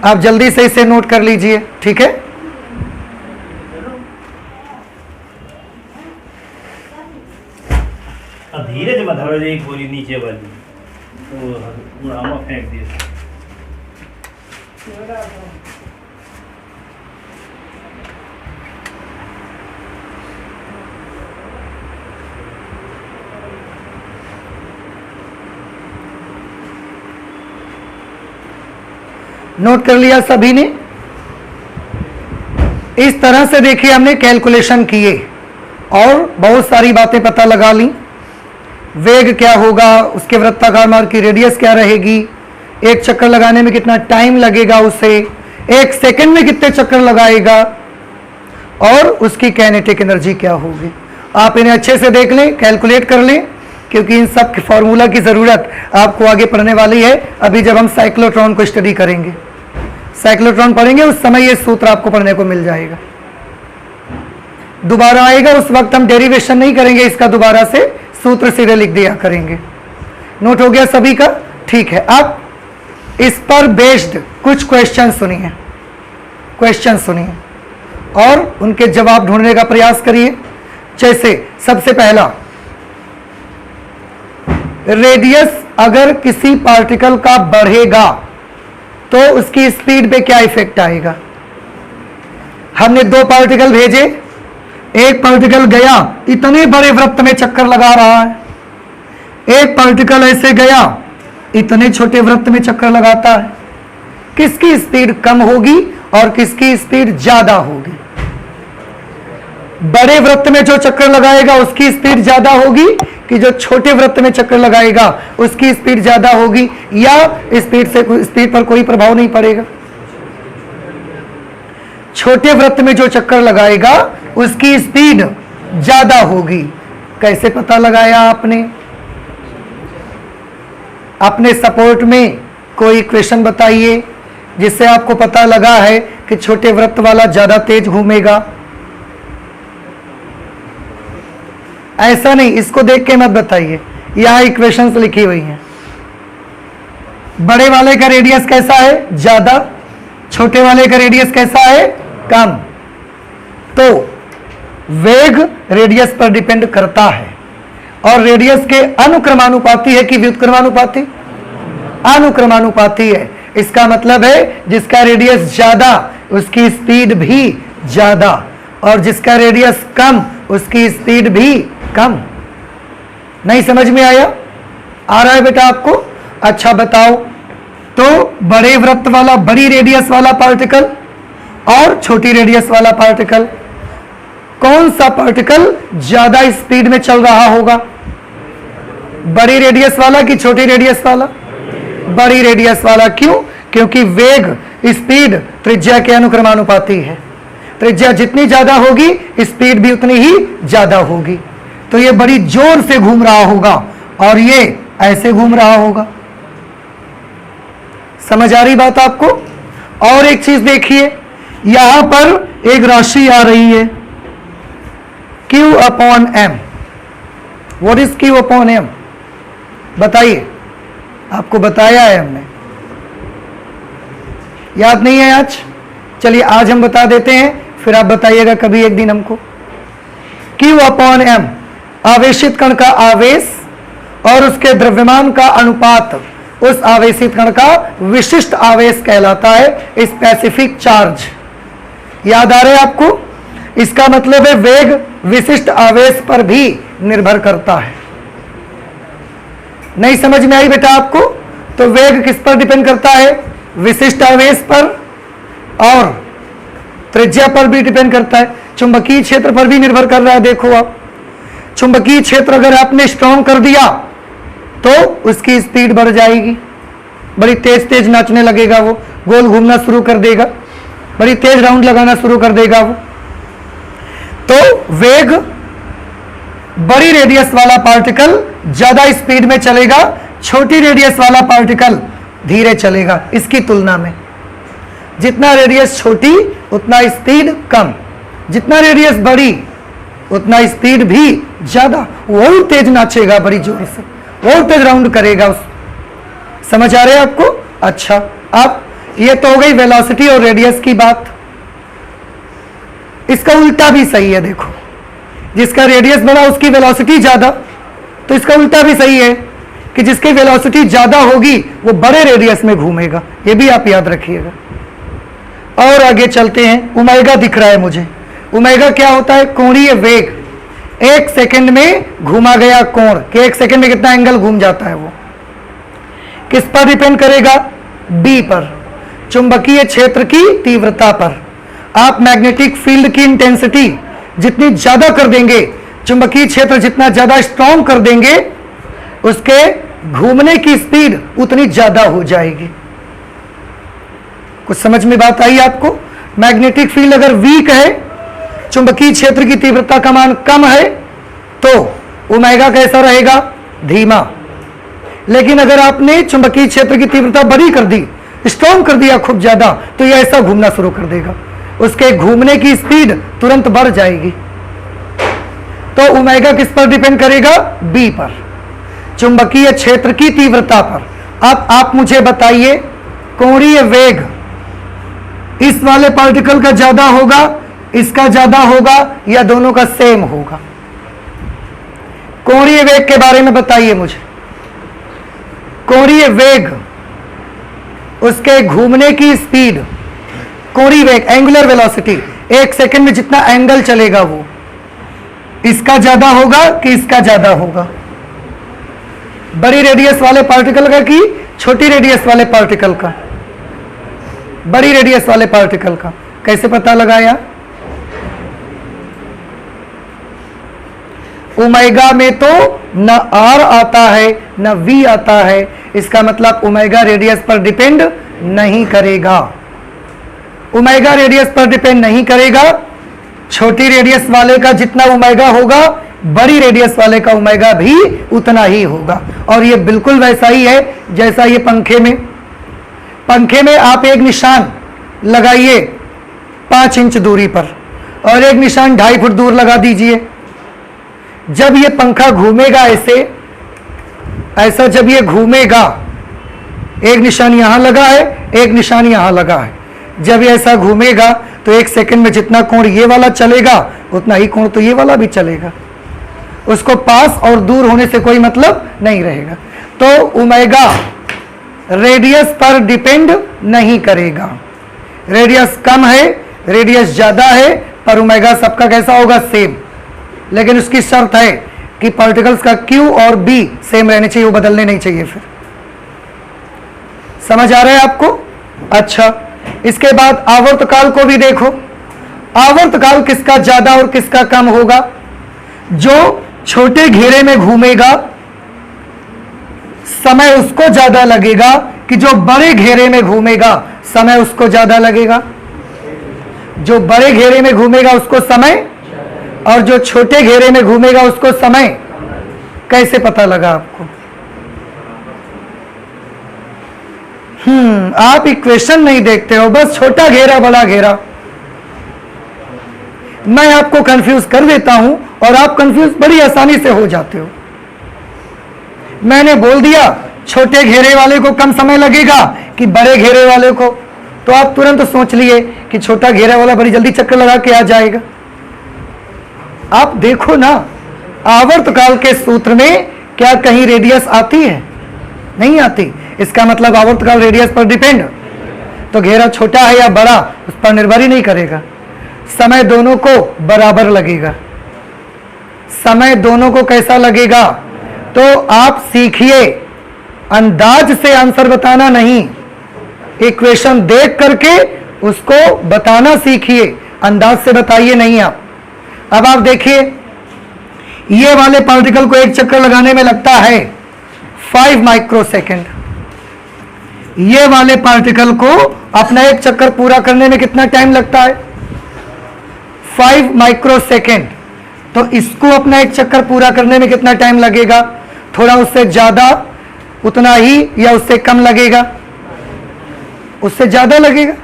Speaker 1: आप जल्दी से इसे नोट कर लीजिए। ठीक है,
Speaker 2: धीरे से मत हवा, एक गोली नीचे वाली तो आमा फेंक दिए।
Speaker 1: नोट कर लिया सभी ने? इस तरह से देखिए हमने कैलकुलेशन किए और बहुत सारी बातें पता लगा ली। वेग क्या होगा, उसके वृत्ताकार मार्ग की रेडियस क्या रहेगी, एक चक्कर लगाने में कितना टाइम लगेगा, उसे 1 सेकंड में कितने चक्कर लगाएगा, और उसकी काइनेटिक एनर्जी क्या होगी। आप इन्हें अच्छे से देख लें, कैलकुलेट कर लें, क्योंकि इन सब फॉर्मूला की जरूरत आपको आगे पढ़ने वाली है। अभी जब हम साइक्लोट्रॉन को स्टडी करेंगे, साइक्लोट्रॉन पढ़ेंगे, उस समय ये सूत्र आपको पढ़ने को मिल जाएगा। दोबारा आएगा उस वक्त हम डेरिवेशन नहीं करेंगे इसका, दोबारा से सूत्र सीधे लिख दिया करेंगे। नोट हो गया सभी का? ठीक है, अब इस पर बेस्ड कुछ क्वेश्चन सुनिए, क्वेश्चन सुनिए और उनके जवाब ढूंढने का प्रयास करिए। जैसे सबसे पहला, रेडियस अगर किसी पार्टिकल का बढ़ेगा तो उसकी स्पीड पे क्या इफेक्ट आएगा। हमने 2 पार्टिकल भेजे, एक पार्टिकल गया इतने बड़े वृत्त में चक्कर लगा रहा है, एक पार्टिकल ऐसे गया इतने छोटे वृत्त में चक्कर लगाता है। किसकी स्पीड कम होगी और किसकी स्पीड ज्यादा होगी? बड़े वृत्त में जो चक्कर लगाएगा उसकी स्पीड ज्यादा होगी कि जो छोटे वृत्त में चक्कर लगाएगा उसकी स्पीड ज्यादा होगी, या स्पीड पर कोई प्रभाव नहीं पड़ेगा? छोटे वृत्त में जो चक्कर लगाएगा उसकी स्पीड ज्यादा होगी। कैसे पता लगाया आपने? अपने सपोर्ट में कोई इक्वेशन बताइए जिससे आपको पता लगा है कि छोटे वृत्त वाला ज्यादा तेज घूमेगा। ऐसा नहीं, इसको देख के मत बताइए, यहां इक्वेशंस लिखी हुई हैं। बड़े वाले का रेडियस कैसा है? ज्यादा। छोटे वाले का रेडियस कैसा है? कम। तो वेग रेडियस पर डिपेंड करता है, और रेडियस के अनुक्रमानुपाती है कि व्युत्क्रमानुपाती? अनुक्रमानुपाती है। इसका मतलब है जिसका रेडियस ज्यादा उसकी स्पीड भी ज्यादा, और जिसका रेडियस कम उसकी स्पीड भी कम। नहीं समझ में आया? आ रहा है बेटा आपको? अच्छा बताओ, तो बड़े वृत्त वाला, बड़ी रेडियस वाला पार्टिकल और छोटी रेडियस वाला पार्टिकल, कौन सा पार्टिकल ज्यादा स्पीड में चल रहा होगा? बड़ी रेडियस वाला कि छोटी रेडियस वाला? बड़ी रेडियस वाला। क्यों? क्योंकि वेग स्पीड त्रिज्या के अनुक्रमानुपाती है। त्रिज्या जितनी ज्यादा होगी स्पीड भी उतनी ही ज्यादा होगी। तो ये बड़ी जोर से घूम रहा होगा और ये ऐसे घूम रहा होगा। समझ आ रही बात आपको? और एक चीज देखिए, यहां पर एक राशि आ रही है Q/M। What is Q upon M? बताइए, आपको बताया है हमने, याद नहीं है आज? चलिए आज हम बता देते हैं, फिर आप बताइएगा कभी एक दिन हमको। Q अपॉन M आवेशित कण का आवेश और उसके द्रव्यमान का अनुपात उस आवेशित कण का विशिष्ट आवेश कहलाता है, स्पेसिफिक चार्ज। याद आ रहा है आपको? इसका मतलब है वेग विशिष्ट आवेश पर भी निर्भर करता है। नहीं समझ में आई बेटा आपको? तो वेग किस पर डिपेंड करता है? विशिष्ट आवेश पर और त्रिज्या पर भी डिपेंड करता है, चुंबकीय क्षेत्र पर भी निर्भर कर रहा है। देखो आप, चुंबकीय क्षेत्र अगर आपने स्ट्रॉन्ग कर दिया तो उसकी स्पीड बढ़ जाएगी, बड़ी तेज तेज नाचने लगेगा, वो गोल घूमना शुरू कर देगा, बड़ी तेज राउंड लगाना शुरू कर देगा वो। तो वेग, बड़ी रेडियस वाला पार्टिकल ज्यादा स्पीड में चलेगा, छोटी रेडियस वाला पार्टिकल धीरे चलेगा। इसकी तुलना में जितना रेडियस छोटी उतना स्पीड कम, जितना रेडियस बड़ी उतना स्पीड भी ज्यादा, वो तेज नाचेगा बड़ी जोर से, वो तेज राउंड करेगा उस। समझ आ रहे हैं आपको? अच्छा, अब ये तो हो गई वेलोसिटी और रेडियस की बात। इसका उल्टा भी सही है। देखो, जिसका रेडियस बड़ा उसकी वेलोसिटी ज्यादा, तो इसका उल्टा भी सही है कि जिसकी वेलोसिटी ज्यादा होगी वो बड़े रेडियस में घूमेगा। ये भी आप याद रखिएगा। और आगे चलते हैं। ओमेगा दिख रहा है मुझे। ओमेगा क्या होता है? कोणीय वेग। एक सेकंड में घूमा गया कोण, कि एक सेकंड में कितना एंगल घूम जाता है, वो किस पर डिपेंड करेगा? B पर, चुंबकीय क्षेत्र की तीव्रता पर। आप मैग्नेटिक फील्ड की इंटेंसिटी जितनी ज्यादा कर देंगे, चुंबकीय क्षेत्र जितना ज्यादा स्ट्रॉन्ग कर देंगे, उसके घूमने की स्पीड उतनी ज्यादा हो जाएगी। कुछ समझ में बात आई आपको? मैग्नेटिक फील्ड अगर वीक है, चुंबकीय क्षेत्र की तीव्रता का मान कम है, तो ओमेगा कैसा रहेगा? धीमा। लेकिन अगर आपने चुंबकीय क्षेत्र की तीव्रता बड़ी कर दी, स्ट्रॉन्ग कर दिया खूब ज्यादा, तो यह ऐसा घूमना शुरू कर देगा, उसके घूमने की स्पीड तुरंत बढ़ जाएगी। तो ओमेगा किस पर डिपेंड करेगा? B पर, चुंबकीय क्षेत्र की तीव्रता पर। अब आप मुझे बताइए, कोणीय वेग इस वाले पार्टिकल का ज्यादा होगा, इसका ज्यादा होगा, या दोनों का सेम होगा? कोणीय वेग के बारे में बताइए मुझे। कोणीय वेग, उसके घूमने की स्पीड, कोणीय वेग, एंगुलर वेलोसिटी, एक सेकंड में जितना एंगल चलेगा वो इसका ज्यादा होगा कि इसका ज्यादा होगा? बड़ी रेडियस वाले पार्टिकल का कि छोटी रेडियस वाले पार्टिकल का? बड़ी रेडियस वाले पार्टिकल का। कैसे पता लगाया? ओमेगा में तो न R आता है न V आता है, इसका मतलब ओमेगा रेडियस पर डिपेंड नहीं करेगा। ओमेगा रेडियस पर डिपेंड नहीं करेगा। छोटी रेडियस वाले का जितना ओमेगा होगा, बड़ी रेडियस वाले का ओमेगा भी उतना ही होगा। और ये बिल्कुल वैसा ही है जैसा ये पंखे में। पंखे में आप एक निशान लगाइए 5 इंच दूरी पर और एक निशान 2.5 फुट दूर लगा दीजिए। जब ये पंखा घूमेगा ऐसा जब ये घूमेगा, एक निशान यहां लगा है, एक निशान यहां लगा है, जब ये ऐसा घूमेगा तो एक सेकंड में जितना कोण ये वाला चलेगा उतना ही कोण तो ये वाला भी चलेगा। उसको पास और दूर होने से कोई मतलब नहीं रहेगा। तो ओमेगा रेडियस पर डिपेंड नहीं करेगा। रेडियस कम है, रेडियस ज्यादा है, पर ओमेगा सबका कैसा होगा? सेम। लेकिन उसकी शर्त है कि पार्टिकल्स का Q और B सेम रहने चाहिए, वो बदलने नहीं चाहिए। फिर समझ आ रहा है आपको? अच्छा, इसके बाद आवर्तकाल को भी देखो। आवर्तकाल किसका ज्यादा और किसका कम होगा? जो छोटे घेरे में घूमेगा समय उसको ज्यादा लगेगा, कि जो बड़े घेरे में घूमेगा समय उसको ज्यादा लगेगा? जो बड़े घेरे में घूमेगा उसको समय, और जो छोटे घेरे में घूमेगा उसको समय। कैसे पता लगा आपको? आप इक्वेशन नहीं देखते हो, बस छोटा घेरा बड़ा घेरा। मैं आपको कंफ्यूज कर देता हूं और आप कंफ्यूज बड़ी आसानी से हो जाते हो। मैंने बोल दिया छोटे घेरे वाले को कम समय लगेगा कि बड़े घेरे वाले को, तो आप तुरंत सोच लिए कि छोटा घेरा वाला बड़ी जल्दी चक्कर लगा के आ जाएगा। आप देखो ना, आवर्तकाल के सूत्र में क्या कहीं रेडियस आती है? नहीं आती। इसका मतलब आवर्तकाल रेडियस पर डिपेंड, तो घेरा छोटा है या बड़ा उस पर निर्भर ही नहीं करेगा। समय दोनों को बराबर लगेगा। समय दोनों को कैसा लगेगा? तो आप सीखिए, अंदाज से आंसर बताना नहीं, इक्वेशन देख करके उसको बताना सीखिए, अंदाज से बताइए नहीं आप। अब आप देखिए, ये वाले पार्टिकल को एक चक्कर लगाने में लगता है 5 माइक्रोसेकंड। ये वाले पार्टिकल को अपना एक चक्कर पूरा करने में कितना टाइम लगता है? 5 माइक्रोसेकंड। तो इसको अपना एक चक्कर पूरा करने में कितना टाइम लगेगा? थोड़ा उससे ज्यादा, उतना ही, या उससे कम लगेगा? उससे ज्यादा लगेगा,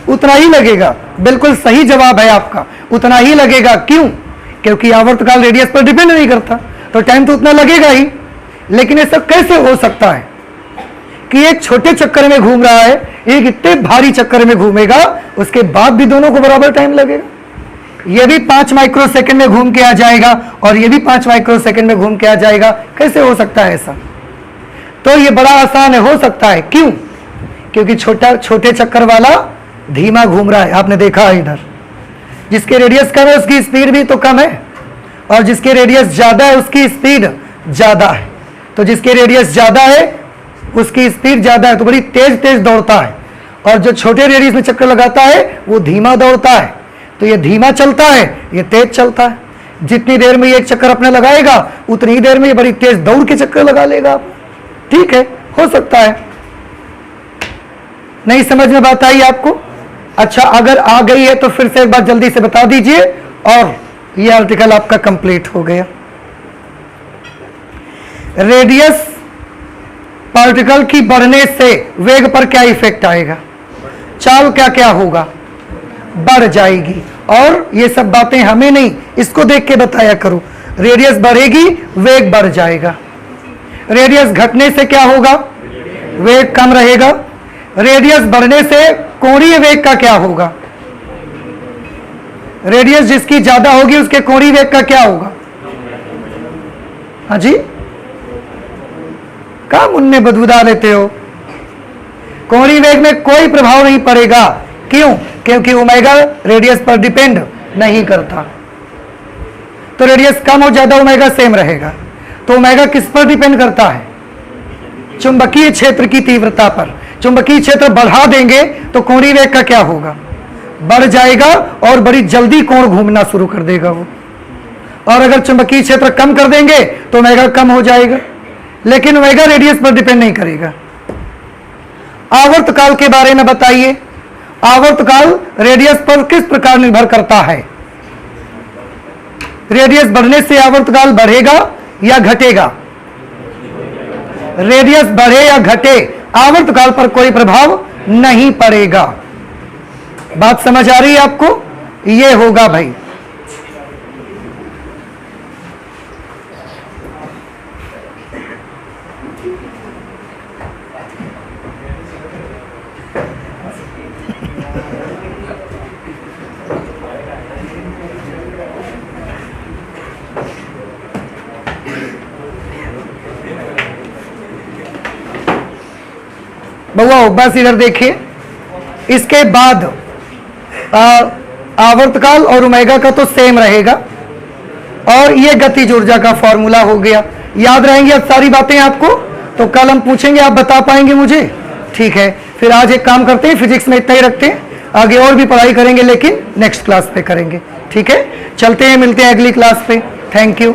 Speaker 1: उतना ही लगेगा। बिल्कुल सही जवाब है आपका, उतना ही लगेगा। क्यों? क्योंकि आवर्तकाल रेडियस पर डिपेंड नहीं करता, तो टाइम तो उतना लगेगा ही। लेकिन ऐसा कैसे हो सकता है कि एक छोटे चक्कर में घूम रहा है, एक इतने भारी चक्कर में घूमेगा, उसके बाद भी दोनों को बराबर टाइम लगेगा? ये भी 5 माइक्रोसेकंड में घूम के आ जाएगा और ये भी 5 माइक्रोसेकंड में घूम के आ जाएगा। कैसे हो सकता है ऐसा? तो ये बड़ा आसान है, हो सकता है। क्यों? क्योंकि छोटे चक्कर वाला धीमा घूम रहा है। आपने देखा है इधर, जिसके रेडियस कम है उसकी स्पीड भी तो कम है, और जिसके रेडियस ज्यादा है उसकी स्पीड ज्यादा है। तो जिसके रेडियस ज्यादा है उसकी स्पीड ज्यादा है, तो बड़ी तेज तेज दौड़ता है, और जो छोटे रेडियस में चक्कर लगाता है वो धीमा दौड़ता है। तो ये धीमा चलता है, ये तेज चलता है। जितनी देर में ये एक चक्कर अपने लगाएगा उतनी ही देर में ये बड़ी तेज दौड़ के चक्कर लगा लेगा। ठीक है, हो सकता है। नहीं समझ में बात आई आपको? अच्छा, अगर आ गई है तो फिर से एक बार जल्दी से बता दीजिए, और ये आर्टिकल आपका कंप्लीट हो गया। रेडियस पार्टिकल की बढ़ने से वेग पर क्या इफेक्ट आएगा? चाल क्या क्या होगा? बढ़ जाएगी। और ये सब बातें हमें नहीं, इसको देख के बताया करो। रेडियस बढ़ेगी, वेग बढ़ जाएगा। रेडियस घटने से क्या होगा? वेग कम रहेगा। रेडियस बढ़ने से कोणीय वेग का क्या होगा? रेडियस जिसकी ज्यादा होगी उसके कोणीय वेग का क्या होगा? हाँ जी, क्या मुन्ने बदबूदा लेते हो? कोणीय वेग में कोई प्रभाव नहीं पड़ेगा। क्यों? क्योंकि ओमेगा रेडियस पर डिपेंड नहीं करता। तो रेडियस कम और ज्यादा ओमेगा सेम रहेगा। तो ओमेगा किस पर डिपेंड करता है? चुंबकीय क्षेत्र की तीव्रता पर। चुंबकीय क्षेत्र बढ़ा देंगे तो कोणीय वेग का क्या होगा? बढ़ जाएगा और बड़ी जल्दी कोण घूमना शुरू कर देगा वो। और अगर चुंबकीय क्षेत्र कम कर देंगे तो ओमेगा कम हो जाएगा। लेकिन ओमेगा रेडियस पर डिपेंड नहीं करेगा। आवर्तकाल के बारे में बताइए। आवर्तकाल रेडियस पर किस प्रकार निर्भर करता है? रेडियस बढ़ने से आवर्तकाल बढ़ेगा या घटेगा? रेडियस बढ़े या घटे, आवर्तकाल पर कोई प्रभाव नहीं पड़ेगा। बात समझ आ रही है आपको? ये होगा भाई। बउआ बस इधर देखिए। इसके बाद आवर्तकाल और ओमेगा का तो सेम रहेगा, और ये गतिज ऊर्जा का फॉर्मूला हो गया। याद रहेंगी अब सारी बातें आपको? तो कल हम पूछेंगे, आप बता पाएंगे मुझे? ठीक है, फिर आज एक काम करते हैं, फिजिक्स में इतना ही रखते हैं, आगे और भी पढ़ाई करेंगे लेकिन नेक्स्ट क्लास पे करेंगे। ठीक है, चलते हैं, मिलते हैं अगली क्लास पे। Thank you.